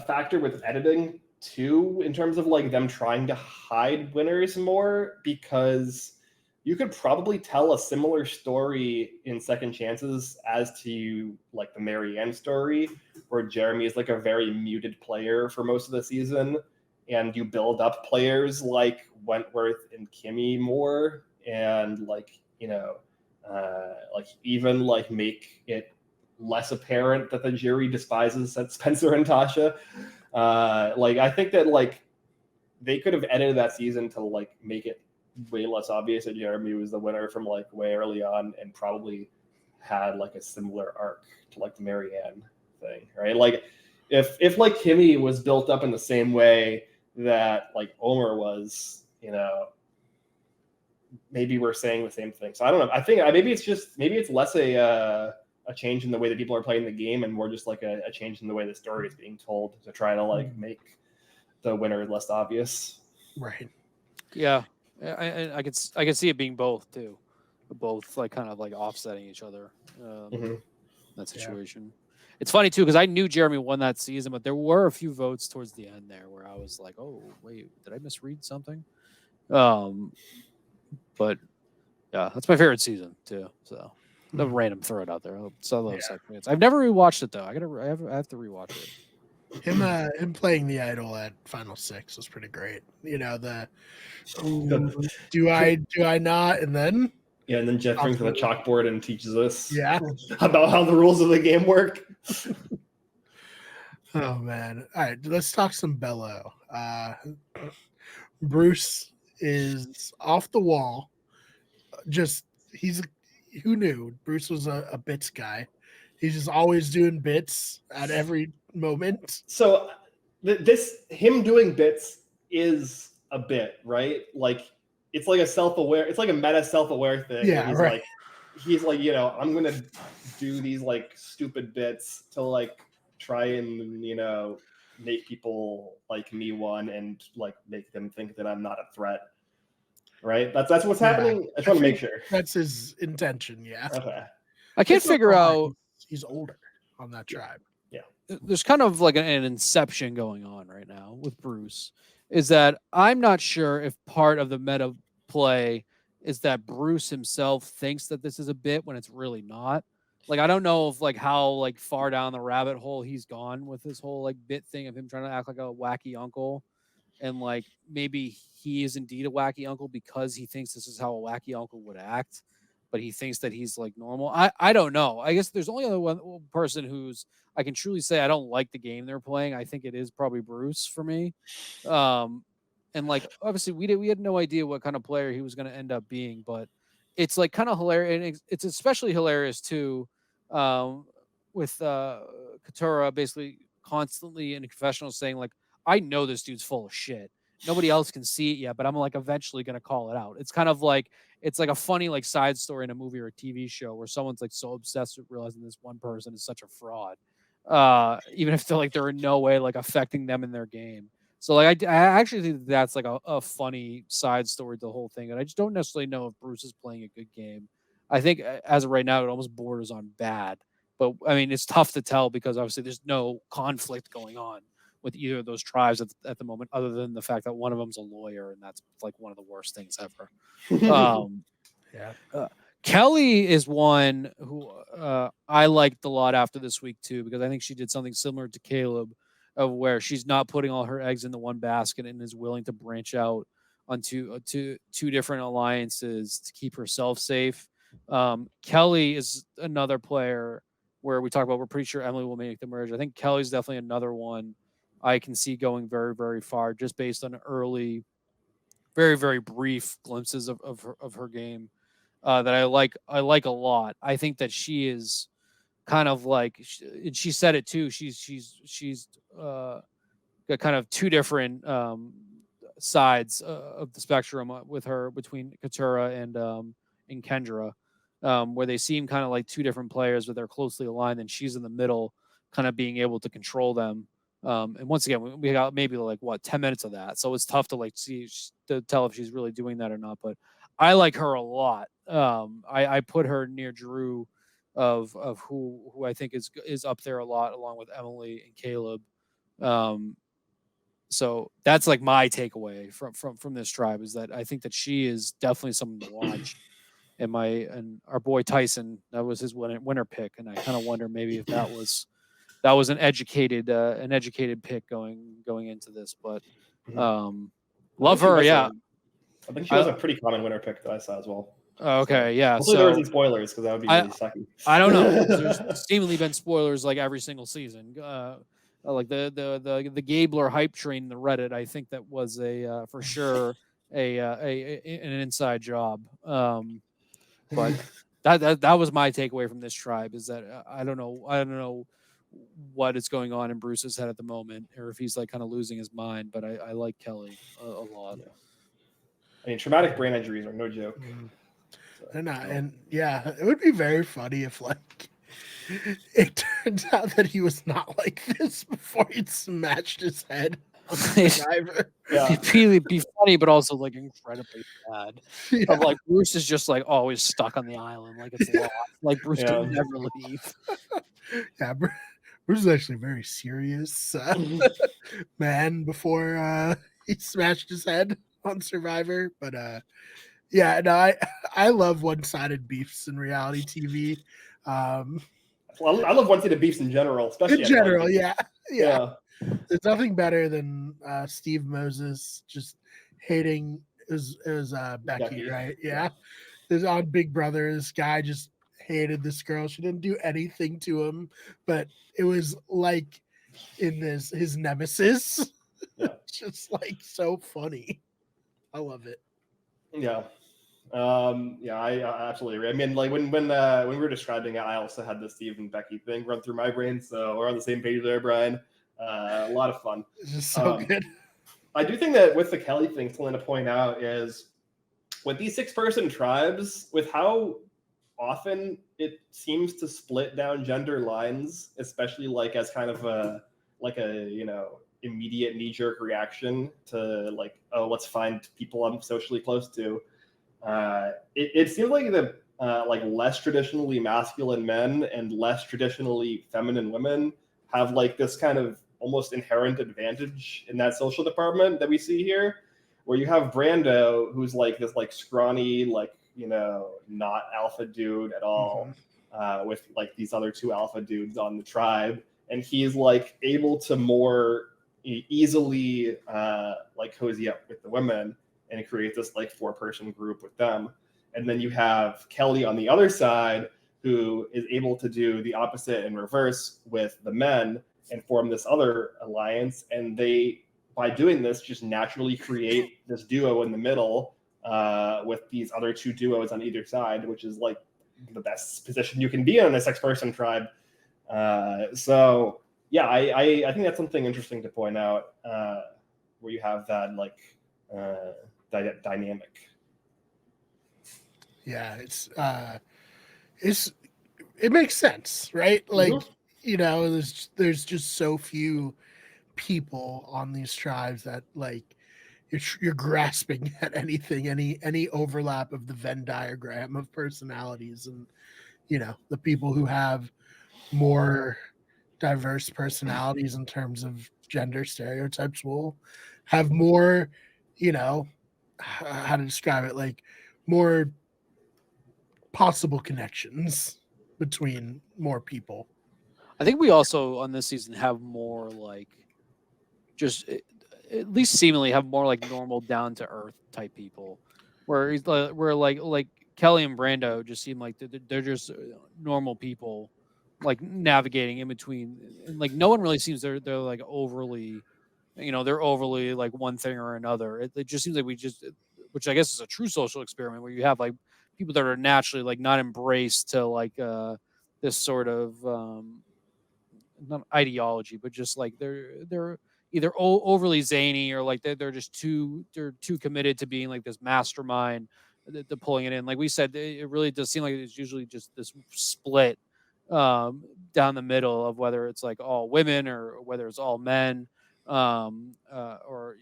factor with editing too, in terms of like them trying to hide winners more, because you could probably tell a similar story in Second Chances as to like the Marianne story, where Jeremy is like a very muted player for most of the season, and you build up players like Wentworth and Kimmy more, and even like make it less apparent that the jury despises Spencer and Tasha. I think that like they could have edited that season to like make it way less obvious that Jeremy was the winner from like way early on, and probably had like a similar arc to like the Marianne thing, right? Like if like Kimmy was built up in the same way that like Omer was, maybe we're saying the same thing. So I don't know. I think maybe it's less a change in the way that people are playing the game, and more just like a change in the way the story is being told to try to like make the winner less obvious. Right. Yeah. I could see it being both too, both like kind of like offsetting each other. That situation. Yeah. It's funny too, because I knew Jeremy won that season, but there were a few votes towards the end there where I was like, "Oh wait, did I misread something?" But yeah, that's my favorite season too. So the random throw it out there. So those segments. I've never rewatched it though. I have to rewatch it. Him playing the idol at Final Six was pretty great. Do I not? And then and then Jeff brings the chalkboard and teaches us about how the rules of the game work. Oh man! All right, let's talk some Bello. Bruce is off the wall. Who knew Bruce was a bits guy? He's just always doing bits at every moment. So him doing bits is a bit, right? Like it's like it's like a meta self-aware thing. Yeah, he's like, I'm gonna do these like stupid bits to like try and make people like me one, and like make them think that I'm not a threat. Right? That's what's happening. I just want to make sure. That's his intention, yeah. Okay. I can't figure out. He's older on that tribe. Yeah. There's kind of like an inception going on right now with Bruce. Is that I'm not sure if part of the meta play is that Bruce himself thinks that this is a bit when it's really not. Like, I don't know if like how like far down the rabbit hole he's gone with this whole like bit thing of him trying to act like a wacky uncle. And like maybe he is indeed a wacky uncle because he thinks this is how a wacky uncle would act, but he thinks that he's like normal. I don't know. I guess there's only one person who's I can truly say I don't like the game they're playing. I think it is probably Bruce for me. And like obviously we had no idea what kind of player he was going to end up being, but it's like kind of hilarious, and it's especially hilarious too, with Katura basically constantly in a confessional saying like, I know this dude's full of shit. Nobody else can see it yet, but I'm like eventually going to call it out. It's kind of like, it's like a funny like side story in a movie or a TV show where someone's like so obsessed with realizing this one person is such a fraud. Even if they're in no way like affecting them in their game. So like, I actually think that's like a funny side story to the whole thing. And I just don't necessarily know if Bruce is playing a good game. I think as of right now, it almost borders on bad, but I mean, it's tough to tell because obviously there's no conflict going on with either of those tribes at the moment, other than the fact that one of them's a lawyer, and that's like one of the worst things ever. Kelly is one who I liked a lot after this week too, because I think she did something similar to Caleb, of where she's not putting all her eggs in the one basket and is willing to branch out onto two different alliances to keep herself safe. Kelly is another player where we talk about, we're pretty sure Emily will make the merge. I think Kelly's definitely another one I can see going very, very far just based on early, very, very brief glimpses of her game that I like a lot. I think that she is kind of like, and she said it too. She's got kind of two different sides of the spectrum with her between Katura and Kendra, where they seem kind of like two different players, but they're closely aligned, and she's in the middle, kind of being able to control them. And once again, we got maybe like 10 minutes of that, so it's tough to like to tell if she's really doing that or not. But I like her a lot. I put her near Drew of who I think is up there a lot, along with Emily and Caleb. So that's like my takeaway from this tribe, is that I think that she is definitely someone to watch. And our boy Tyson, that was his winner pick, and I kind of wonder maybe if that was an educated pick going into this. But love her, yeah. I think she was a pretty common winner pick that I saw as well. Okay, yeah. Hopefully there wasn't spoilers, because that would be really sucky. I don't know. There's seemingly been spoilers like every single season. Like the Gabler hype train in the Reddit, I think that was a for sure an inside job. But that was my takeaway from this tribe, is that I don't know what is going on in Bruce's head at the moment, or if he's like kind of losing his mind. But I like Kelly a lot. Yeah. I mean, traumatic brain injuries are no joke. They're not, and yeah, it would be very funny if like it turns out that he was not like this before he smashed his head on the driver. Yeah. It'd be funny, but also like incredibly bad. Yeah. Of like Bruce is just like always stuck on the island, like it's lost. Like Bruce can never leave. Yeah, Bruce is actually very serious man before he smashed his head on Survivor. But yeah, no, I love one-sided beefs in reality TV. Well, I love one-sided beefs in general, especially in general. Yeah. There's nothing better than Steve Moses just hating Becky, right? Yeah. There's on Big Brother, this guy just hated this girl. She didn't do anything to him, but it was like in his nemesis. Yeah. Just like so funny. I love it. Yeah. I absolutely agree. I mean, like when we were describing it, I also had the Steve and Becky thing run through my brain, so we're on the same page there, Brian. A lot of fun. It's just so good. I do think that with the Kelly thing, something to point out is with these 6-person tribes, with how often it seems to split down gender lines, especially like as kind of a immediate knee-jerk reaction to like, oh, let's find people I'm socially close to. It seems like the like less traditionally masculine men and less traditionally feminine women have like this kind of almost inherent advantage in that social department that we see here, where you have Brando, who's like this like scrawny, like, not alpha dude at all, with like these other 2 alpha dudes on the tribe, and he's like able to more easily like cozy up with the women and create this like 4-person group with them. And then you have Kelly on the other side, who is able to do the opposite in reverse with the men and form this other alliance. And they, by doing this, just naturally create this duo in the middle with these other 2 duos on either side, which is like the best position you can be in a 6-person tribe. So yeah, I think that's something interesting to point out, where you have that like dynamic. Yeah, it makes sense, right? Like, there's just so few people on these tribes that like you're grasping at anything, any overlap of the Venn diagram of personalities, and the people who have more diverse personalities in terms of gender stereotypes will have more, how to describe it, like more possible connections between more people. I think we also on this season have more like just at least seemingly have more like normal down to earth type people, where like Kelly and Brando just seem like they're just normal people like navigating in between, and like no one really seems they're like overly, they're overly like one thing or another. It just seems like which I guess is a true social experiment where you have like people that are naturally like not embraced to like this sort of not ideology, but just like they're either overly zany or like they're just they're too committed to being like this mastermind, the pulling it in. Like we said, it really does seem like it's usually just this split down the middle of whether it's like all women or whether it's all men, or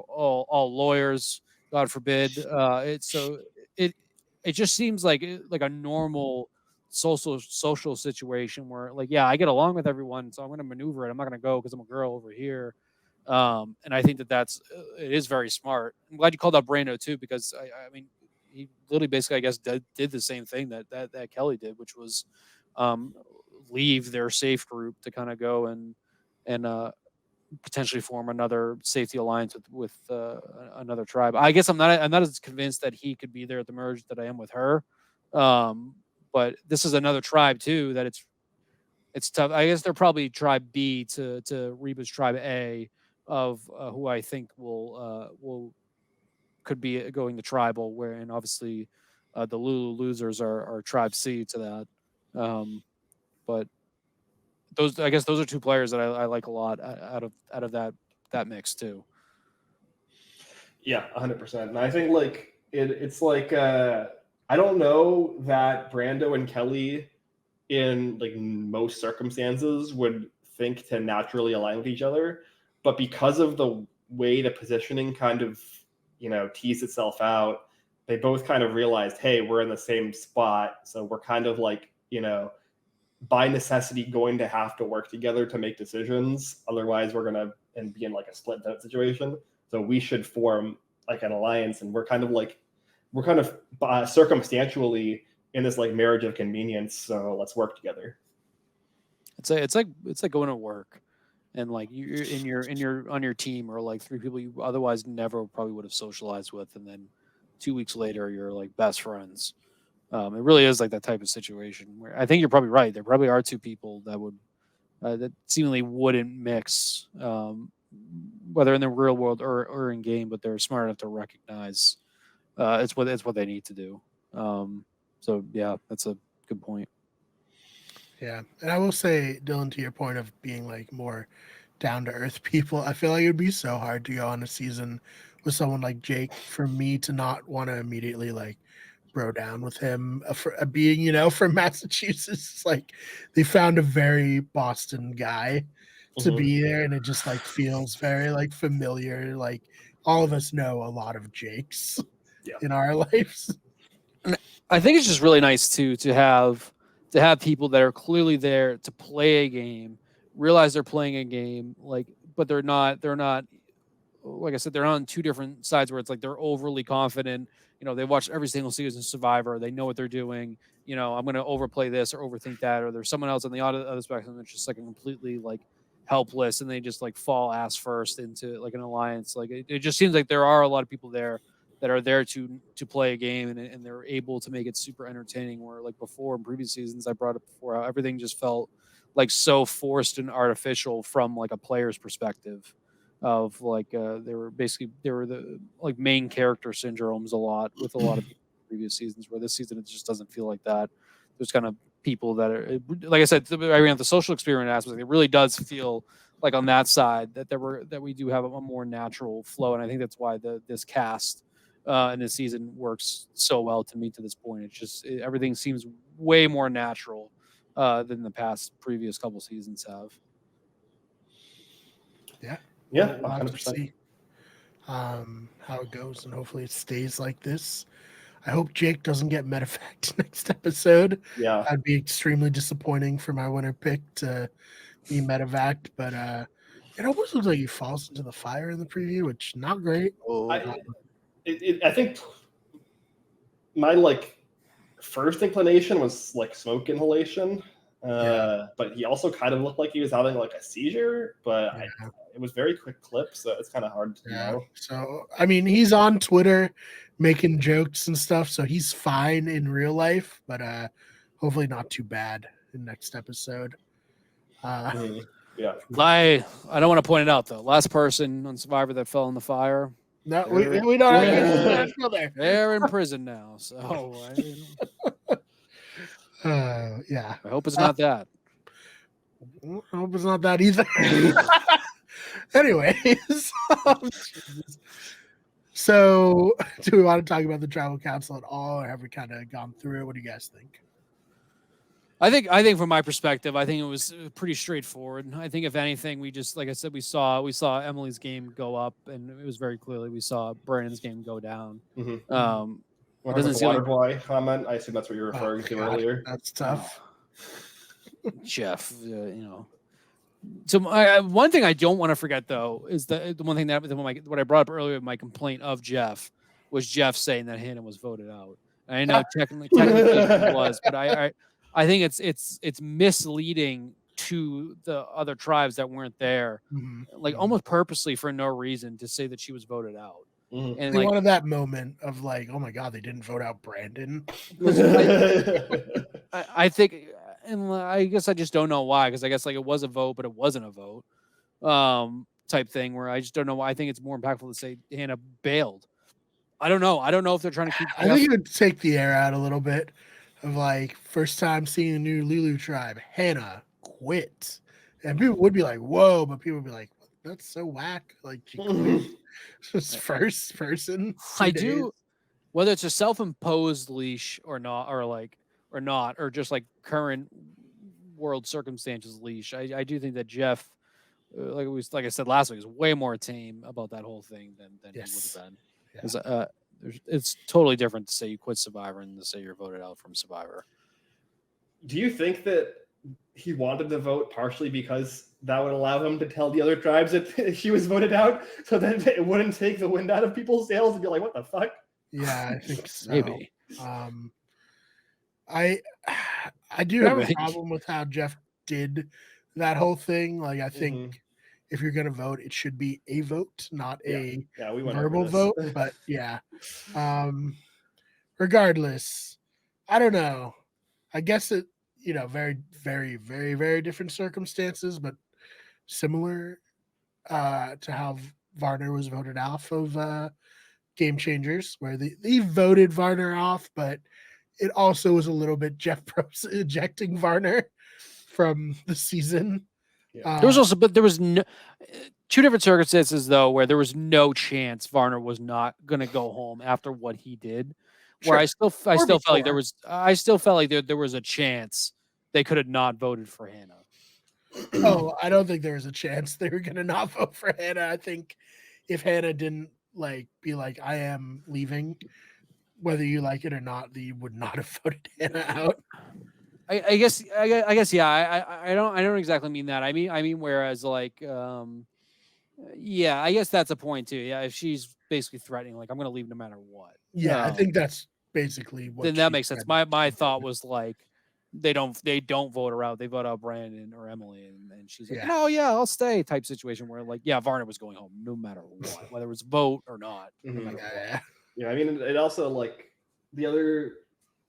all lawyers, God forbid. It's so it it just seems like like a normal social situation where like, yeah, I get along with everyone, so I'm going to maneuver it. I'm not going to go because I'm a girl over here. And I think that's it is very smart. I'm glad you called out Brando too, because I mean, he literally basically, I guess, did the same thing that Kelly did, which was leave their safe group to kind of go and potentially form another safety alliance with another tribe. I guess I'm not as convinced that he could be there at the merge that I am with her. But this is another tribe too that it's tough. I guess they're probably tribe B to Reba's tribe A of who I think will could be going to tribal, where and obviously the Lulu losers are tribe C to that. But those, I guess, those are two players that I like a lot out of that mix too. Yeah, 100%. And I think like it's like I don't know that Brando and Kelly in like most circumstances would think to naturally align with each other, but because of the way the positioning kind of teased itself out, they both kind of realized, hey, we're in the same spot, so we're kind of like by necessity going to have to work together to make decisions. Otherwise, we're gonna be in like a split vote situation. So we should form like an alliance, and we're kind of circumstantially in this like marriage of convenience. So let's work together. It's like going to work, and like you're on your team or like three people you otherwise never probably would have socialized with, and then 2 weeks later you're like best friends. It really is like that type of situation where I think you're probably right. There probably are two people that would that seemingly wouldn't mix, whether in the real world or in game, but they're smart enough to recognize it's what they need to do. So yeah, that's a good point. Yeah, and I will say, Dylan, to your point of being like more down to earth people, I feel like it would be so hard to go on a season with someone like Jake for me to not want to immediately like bro down with him for being from Massachusetts. It's like they found a very Boston guy to be there, and it just like feels very like familiar. Like all of us know a lot of Jakes in our lives. I think it's just really nice to have people that are clearly there to play a game, realize they're playing a game, like, but they're not like I said, they're on two different sides where it's like they're overly confident. They watch every single season of Survivor. They know what they're doing. I'm going to overplay this or overthink that. Or there's someone else on the other spectrum that's just like completely like helpless, and they just like fall ass first into like an alliance. Like it just seems like there are a lot of people there that are there to play a game, and they're able to make it super entertaining. Where like before in previous seasons, I brought up before how everything just felt like so forced and artificial from like a player's perspective. Of like they were the like main character syndromes a lot with a lot of previous seasons, where this season it just doesn't feel like that. There's kind of people that are, like I said, I mean, the social experiment aspect, it really does feel like on that side that we do have a more natural flow, and I think that's why this cast in this season works so well to me to this point. It's just everything seems way more natural than the previous couple seasons have. Yeah, We'll have to 100%. see how it goes, and hopefully it stays like this. I hope Jake doesn't get medevac next episode. Yeah, That'd be extremely disappointing for my winner pick to be medevac, but it almost looks like he falls into the fire in the preview, which not great. I think my like first inclination was like smoke inhalation, but he also kind of looked like he was having like a seizure, but it was very quick clip, so it's kind of hard to know. So I mean, he's on Twitter making jokes and stuff, so he's fine in real life, but hopefully not too bad in next episode. Yeah. I don't want to point it out though. Last person on Survivor that fell in the fire. No, we don't go there. They're in prison now, so Yeah. I hope it's not that. I hope it's not that either. Anyways, so do we want to talk about the tribal council at all, or have we kind of gone through it? What do you guys think? I think from my perspective, I think it was pretty straightforward. I think if anything, we just, like I said, we saw Emily's game go up, and it was very clearly we saw Brandon's game go down. What doesn't the water boy comment? I assume that's what you're referring to earlier. That's tough. Jeff, So one thing I don't want to forget though is the one thing that what I brought up earlier, my complaint of Jeff was Jeff saying that Hannah was voted out. And I know technically it was, but I think it's misleading to the other tribes that weren't there, like almost purposely for no reason to say that she was voted out. And they wanted that moment of like, oh my god, they didn't vote out Brandon. I think. And I guess I just don't know why, because I guess like it was a vote, but it wasn't a vote, type thing. Where I just don't know why. I think it's more impactful to say Hannah bailed. I don't know. I don't know if they're trying to keep. I think it would take the air out a little bit of like first time seeing a new Lulu tribe. Hannah quit, and people would be like, "Whoa!" But people would be like, "That's so whack!" Like she quit. Just first person. I do, whether it's a self-imposed leash or not, or just like current world circumstances leash. I do think that Jeff, like I said last week, is way more tame about that whole thing than he would have been. Yeah. It's totally different to say you quit Survivor and to say you're voted out from Survivor. Do you think that he wanted to vote partially because that would allow him to tell the other tribes that she was voted out, so that it wouldn't take the wind out of people's sails and be like, "What the fuck?" Yeah, I think so. Maybe. I do have a problem with how Jeff did that whole thing. Like, I think if you're going to vote, it should be a vote, not a verbal vote. But yeah, regardless, I don't know. I guess it, very, very, very, very different circumstances, but similar to how Varner was voted off of Game Changers, where they voted Varner off, but it also was a little bit Jeff Probst ejecting Varner from the season. Yeah. There was no two different circumstances though, where there was no chance Varner was not going to go home after what he did. Where I still felt like there was a chance they could have not voted for Hannah. Oh, I don't think there was a chance they were going to not vote for Hannah. I think if Hannah didn't be like, I am leaving, whether you like it or not, you would not have voted Hannah out. I guess, yeah. I don't exactly mean that. I mean, whereas I guess that's a point too. Yeah, if she's basically threatening, like, I'm going to leave no matter what. Yeah, I think that's basically what. Then that makes sense. My thought was like, they don't vote her out. They vote out Brandon or Emily, and she's like, no, I'll stay. Type situation where Varner was going home no matter what, whether it was vote or not. Yeah, I mean, it also the other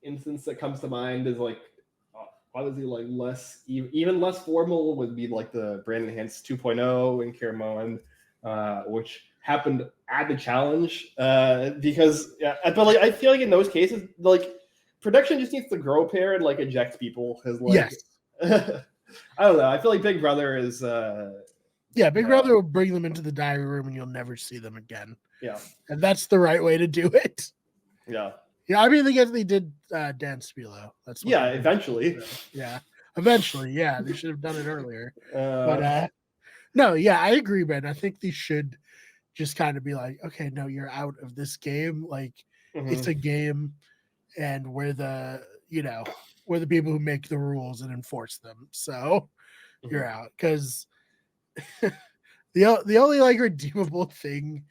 instance that comes to mind is obviously even less formal would be the Brandon Hance 2.0 in Caramon, which happened at the challenge because but I feel like in those cases production just needs to grow a pair and eject people because yes. I don't know. I feel like Big Brother is Big Brother will bring them into the diary room and you'll never see them again. Yeah. And that's the right way to do it. Yeah. Yeah, I mean, I guess they did Dan Spilo. That's eventually. Yeah. Eventually, yeah. They should have done it earlier. But no, yeah, I agree, man. I think they should just kind of be like, okay, no, you're out of this game. It's a game and we're the people who make the rules and enforce them. So you're out. Because the only redeemable thing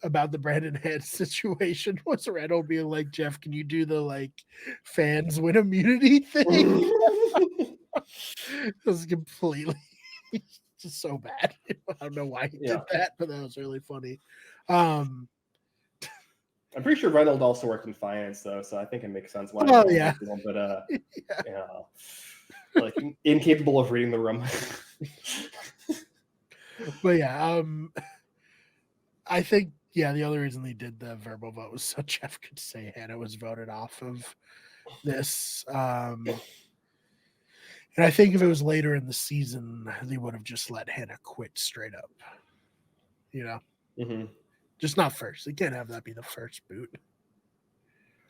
about the Brandon Head situation was Reddle being like, Jeff, can you do the fans win immunity thing? It was completely just so bad. I don't know why he did that, but that was really funny. I'm pretty sure Reynolds also worked in finance though, so I think it makes sense why. Oh yeah. But like incapable of reading the room. But yeah, I think the only reason they did the verbal vote was so Jeff could say Hannah was voted off of this. And I think if it was later in the season, they would have just let Hannah quit straight up. Mm-hmm. Just not first. They can't have that be the first boot.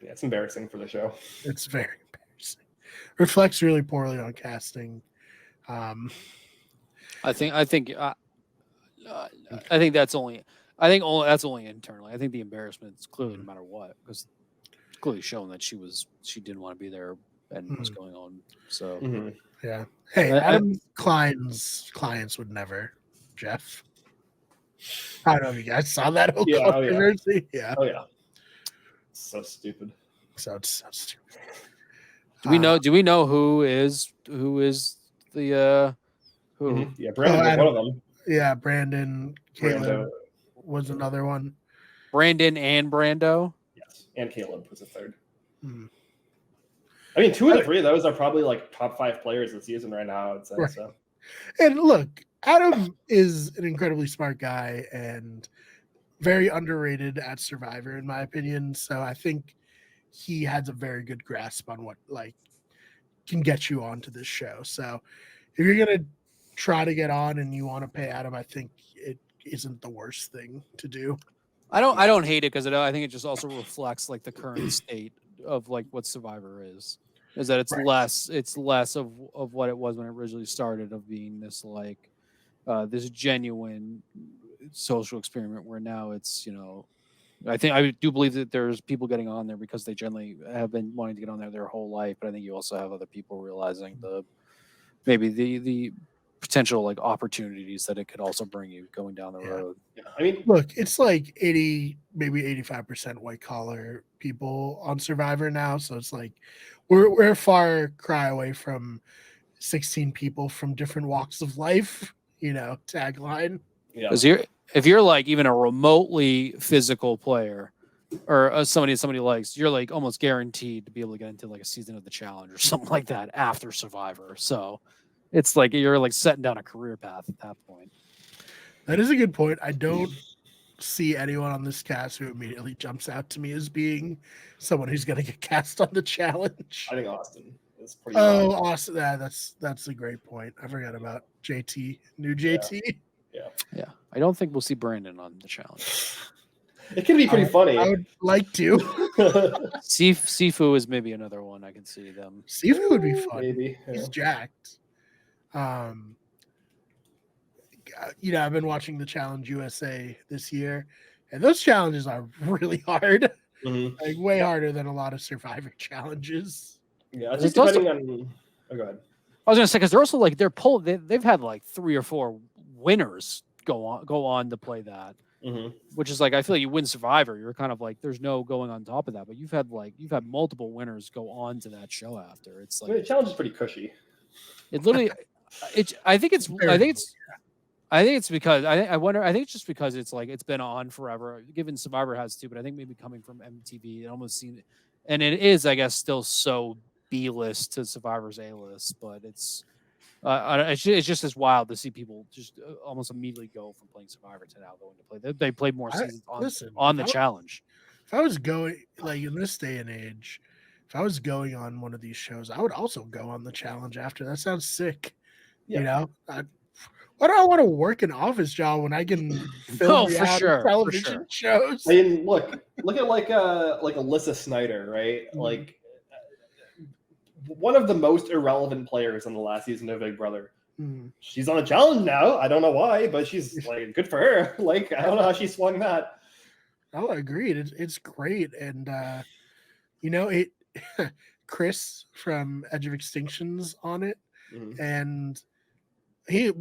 Yeah, it's embarrassing for the show. It's very embarrassing. Reflects really poorly on casting. I think that's only internally. I think the embarrassment is clearly no matter what, because it's clearly shown that she didn't want to be there and what's going on. So yeah. Hey, Adam Klein's clients would never, Jeff. I don't know if you guys saw that whole controversy. Yeah. Oh yeah. So stupid. It's so stupid. Do we know who is the who? Mm-hmm. Yeah, Brandon was one of them. Yeah, Brandon. Caleb was another one. Brandon and Brando. Yes, and Caleb was a third. Hmm. I mean, 2 of the 3 of those are probably like top 5 players this season right now. I'd say right. So. And look, Adam is an incredibly smart guy and very underrated at Survivor, in my opinion. So I think he has a very good grasp on what can get you onto this show. So if you're gonna try to get on and you want to pay Adam, I think it isn't the worst thing to do. I don't hate it because I think it just also reflects the current state of what Survivor is that it's less of what it was when it originally started, of being this this genuine social experiment, where now it's I do believe that there's people getting on there because they generally have been wanting to get on there their whole life, but I think you also have other people realizing maybe the potential opportunities that it could also bring you going down the road. Yeah. I mean, look, it's 80, maybe 85% white collar people on Survivor now. So it's we're a far cry away from 16 people from different walks of life, tagline. Yeah. Because if you're even a remotely physical player or somebody likes, you're almost guaranteed to be able to get into a season of the challenge or something like that after Survivor. So it's you're setting down a career path at that point. That is a good point. I don't see anyone on this cast who immediately jumps out to me as being someone who's going to get cast on the challenge. I think Austin is pretty. Austin. Yeah, that's a great point. I forgot about JT, new JT. Yeah. I don't think we'll see Brandon on the challenge. It could be pretty funny. I would like to. Sifu is maybe another one I can see them. Sifu would be fun. Maybe. Yeah. He's jacked. I've been watching the Challenge USA this year, and those challenges are really hard. Mm-hmm. Way harder than a lot of Survivor challenges. Yeah, it's just depending on. Oh, go ahead. I was gonna say because they're also they've had 3 or 4 winners go on to play that, which is I feel you win Survivor, you're kind of there's no going on top of that, but you've had multiple winners go on to that show after. It's the challenge is pretty cushy. It literally, I think it's because I think it's just because it's been on forever. Given Survivor has too, but I think maybe coming from MTV, it almost seemed, and it is, I guess, still so B-list to Survivor's A-list, but it's just as wild to see people just almost immediately go from playing Survivor to now going to play. They played more seasons on the challenge. If I was going in this day and age, if I was going on one of these shows, I would also go on the challenge after. That sounds sick. Yeah. Why do I want to work an office job when I can film television shows? I mean, look at Alyssa Snyder, right? Mm-hmm. One of the most irrelevant players in the last season of Big Brother. Mm-hmm. She's on a challenge now. I don't know why, but she's good for her. I don't know how she swung that. Oh, agreed. It's great, and Chris from Edge of Extinction's on it, and he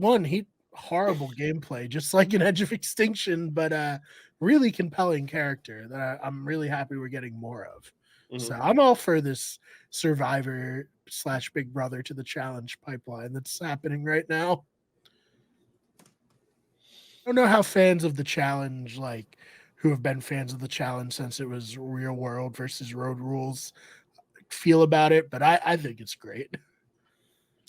horrible gameplay, just like in Edge of Extinction, but really compelling character that I'm really happy we're getting more of. So I'm all for this Survivor / Big Brother to the challenge pipeline that's happening right now. I don't know how fans of the challenge, who have been fans of the challenge since it was Real World versus Road Rules, feel about it, but I think it's great.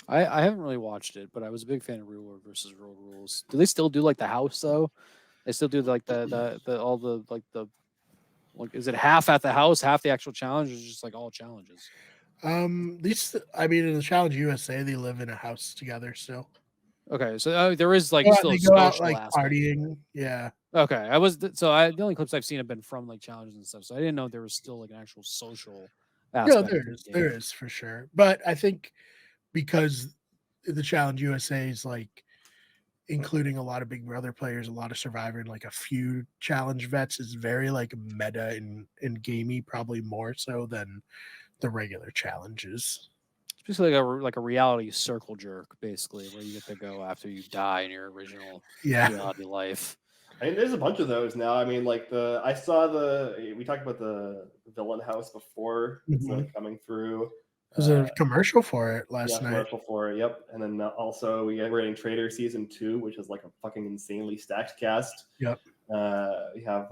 I haven't really watched it, but I was a big fan of Real World versus Road Rules. Do they still do like the house though? They still do like the all the like the like is it half at the house, half the actual challenge, or is it just like all challenges? These, I mean, in the Challenge USA, they live in a house together still. Okay, so there is like Go out- still they a go out social like aspect. partying. Yeah. Okay, the only clips I've seen have been from like challenges and stuff, so I didn't know there was still like an actual social No, aspect. there is for sure. But I think because the Challenge USA is like including a lot of Big Brother players, a lot of Survivor, and like a few Challenge vets is very like meta and gamey, probably more so than the regular challenges. It's basically like a reality circle jerk, basically, where you get to go after you die in your original reality life. I mean, there's a bunch of those now. I mean, like we talked about the villain house before. It's like coming through. There's a commercial for it last night. Commercial for it. Yep. And then also we're getting Trader season 2, which is like a fucking insanely stacked cast. Yep. We have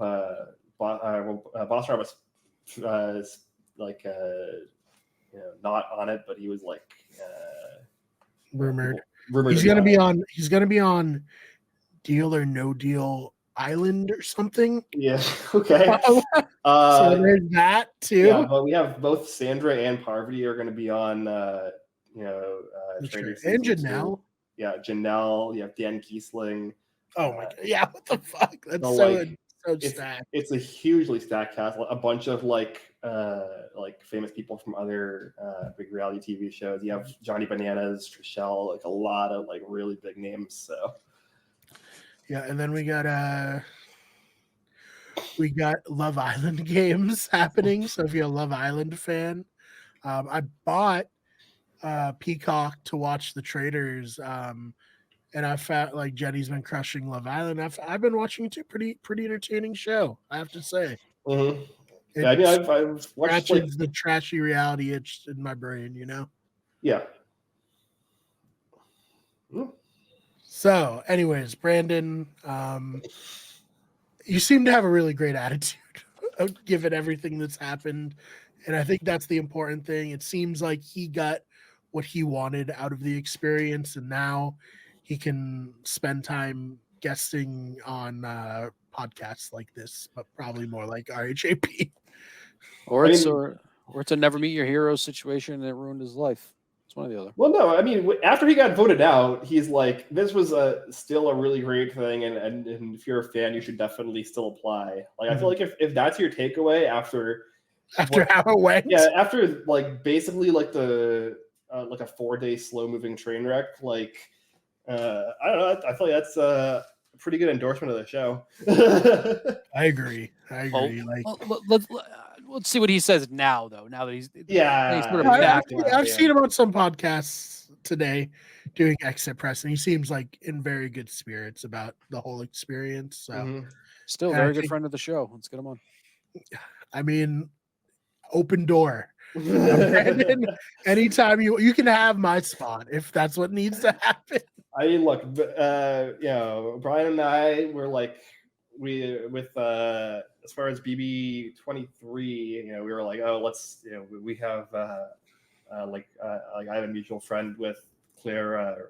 Boss Rob was like not on it, but he was like rumored. He's gonna be on. He's gonna be on Deal or No Deal Island or something. Yeah. Okay. So there's that too. Yeah, but we have both Sandra and Parvati are going to be on. Trader and season 2. Janelle. Yeah, Janelle. You have Dan Kiesling. Oh my god! Yeah, what the fuck? That's so stacked. It's a hugely stacked cast. A bunch of like famous people from other big reality TV shows. You have Johnny Bananas, Trishelle, like a lot of like really big names. So yeah, and then we got Love Island games happening. So if you're a Love Island fan, I bought Peacock to watch the Traders. And I felt like Jenny's been crushing Love Island. I've been watching it too. Pretty entertaining show, I have to say. Mm-hmm. Yeah, I mean, I've watched the trashy reality itch in my brain, you know. Yeah. Mm. So, anyways, Brandon, you seem to have a really great attitude given everything that's happened, and I think that's the important thing. It seems like he got what he wanted out of the experience, and now he can spend time guesting on podcasts like this, but probably more like RHAP. Or it's a never meet your heroes situation that ruined his life. It's one or the other. Well, no, I mean, after he got voted out, he's like, this was still a really great thing, and if you're a fan, you should definitely still apply. Like, I feel like if that's your takeaway after how it went, after like basically like the like a 4-day slow moving train wreck, like. I don't know. I feel like that's a pretty good endorsement of the show. I agree. Let's see what he says now, though. Now that he's I've seen him on some podcasts today doing exit press, and he seems like in very good spirits about the whole experience. So, still very good friend of the show. Let's get him on. I mean, open door. Anytime you can have my spot if that's what needs to happen. I mean, look, Brian and I were like, as far as BB23, we were like, oh, let's, we have like I have a mutual friend with Claire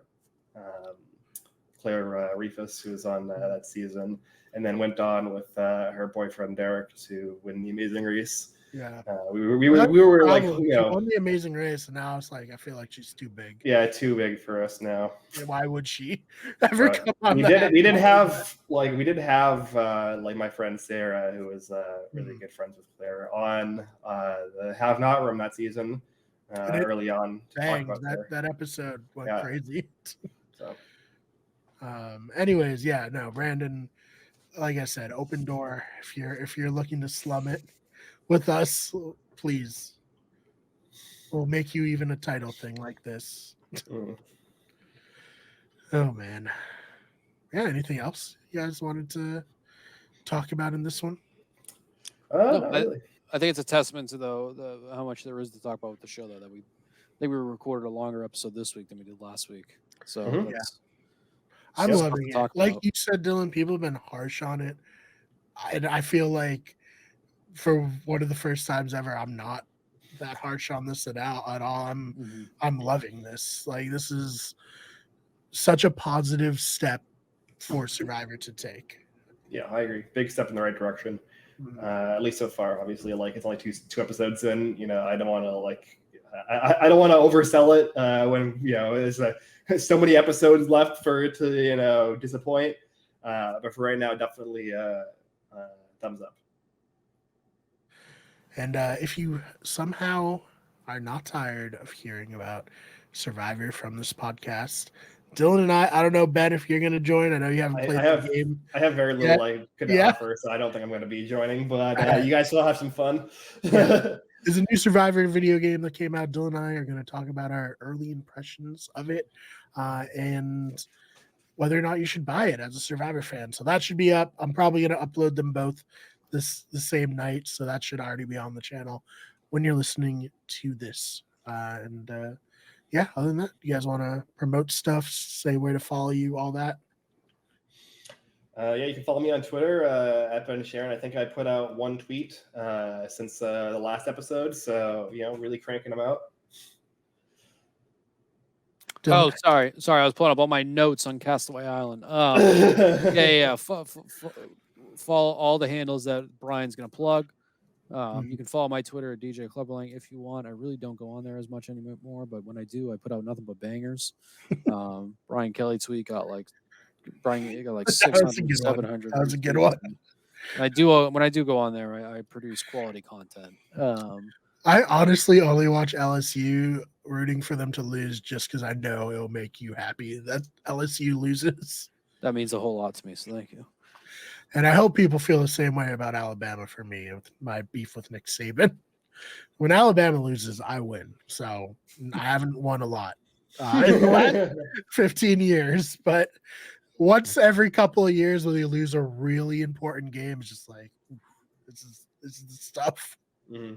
Rifus, who was on that season, and then went on with her boyfriend Derek to win the Amazing Race. Yeah, we were like, she won the Amazing Race, and now it's like I feel like she's too big. Yeah, too big for us now. Why would she ever come on? We did have like my friend Sarah, who was really good friends with Claire, on the Have Not room that season early on. Dang, that episode went crazy. So, anyways, Brandon, like I said, open door. If you're looking to slum it with us, please. We'll make you even a title thing like this. Oh man. Yeah, anything else you guys wanted to talk about in this one? I think it's a testament to how much there is to talk about with the show, though. That I think we recorded a longer episode this week than we did last week. So I'm loving it. Like you said, Dylan, people have been harsh on it, and I feel like for one of the first times ever, I'm not that harsh on this at all. Mm-hmm. I'm loving this. Like, this is such a positive step for Survivor to take. Yeah, I agree. Big step in the right direction. At least so far. Obviously, like it's only two episodes in. You know, I don't want to I don't want to oversell it when there's so many episodes left for it to disappoint. But for right now, definitely thumbs up. And if you somehow are not tired of hearing about Survivor from this podcast, Dylan and I don't know, Ben, if you're going to join. I know you haven't played the game. I have very little I could offer, so I don't think I'm going to be joining, but you guys still have some fun. There's a new Survivor video game that came out. Dylan and I are going to talk about our early impressions of it and whether or not you should buy it as a Survivor fan. So that should be up. I'm probably going to upload them both the same night, so that should already be on the channel when you're listening to this. Yeah, other than that, you guys want to promote stuff, say where to follow you, all that? Yeah, you can follow me on Twitter at Ben Sharon. I think I put out one tweet since the last episode, so really cranking them out. Oh, sorry. I was pulling up all my notes on Castaway Island. Follow all the handles that Brian's going to plug. You can follow my Twitter at DJ Clubberlang if you want. I really don't go on there as much anymore, but when I do, I put out nothing but bangers. Brian Kelly tweet got like 600, 700. That was a good one. When I do go on there, I produce quality content. I honestly only watch LSU rooting for them to lose just because I know it'll make you happy that LSU loses. That means a whole lot to me, so thank you. And I hope people feel the same way about Alabama for me, with my beef with Nick Saban. When Alabama loses, I win. So I haven't won a lot in the last 15 years. But once every couple of years when you lose a really important game, it's just like, this is the stuff. Mm-hmm.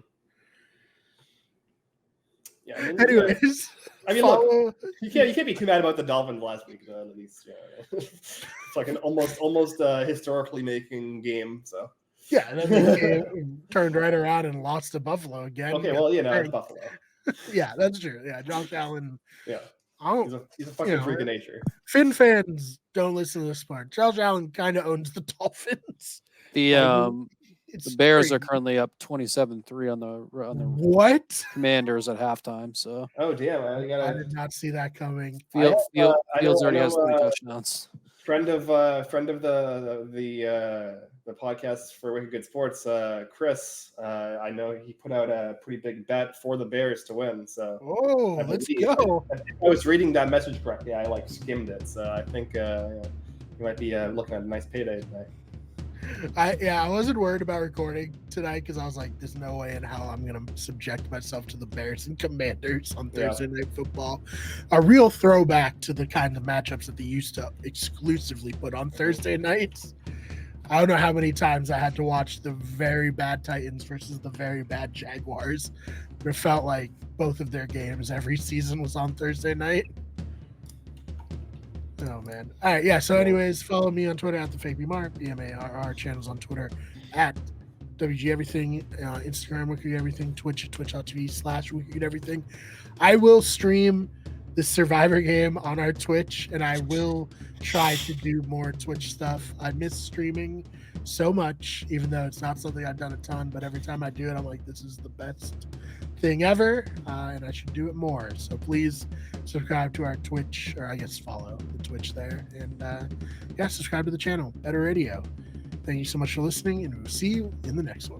Yeah. Anyways, look, you can't be too mad about the Dolphins last week, though. At least, it's like an almost historically making game. So yeah, and then they turned right around and lost to Buffalo again. Okay, well, it's Buffalo. Yeah, that's true. Yeah, Josh Allen. Yeah, he's a fucking freak of nature. Finn fans don't listen to this part. Josh Allen kind of owns the Dolphins. The Bears are currently up 27-3 on the what Commanders at halftime. So oh damn, I did not see that coming. Fields already has 3 touchdowns. Friend of the podcast for Wicked Good Sports, Chris. I know he put out a pretty big bet for the Bears to win. So let's go. I was reading that message correctly. I skimmed it, so I think you might be looking at a nice payday tonight. I wasn't worried about recording tonight because I was like, there's no way in hell I'm going to subject myself to the Bears and Commanders on Thursday Night Football. A real throwback to the kind of matchups that they used to exclusively put on Thursday nights. I don't know how many times I had to watch the very bad Titans versus the very bad Jaguars. It felt like both of their games every season was on Thursday night. Oh, man. All right, yeah. So anyways, follow me on Twitter at TheFakeBMarr, BMARR, channels on Twitter at WG Everything, Instagram, Wicked Everything, Twitch at twitch.tv/Wicked Everything. I will stream the Survivor game on our Twitch, and I will try to do more Twitch stuff. I miss streaming so much, even though it's not something I've done a ton, but every time I do it, I'm like, this is the best thing ever, and I should do it more. So please subscribe to our Twitch, or I guess follow the Twitch there, and subscribe to the channel. Better Radio. Thank you so much for listening, and we'll see you in the next one.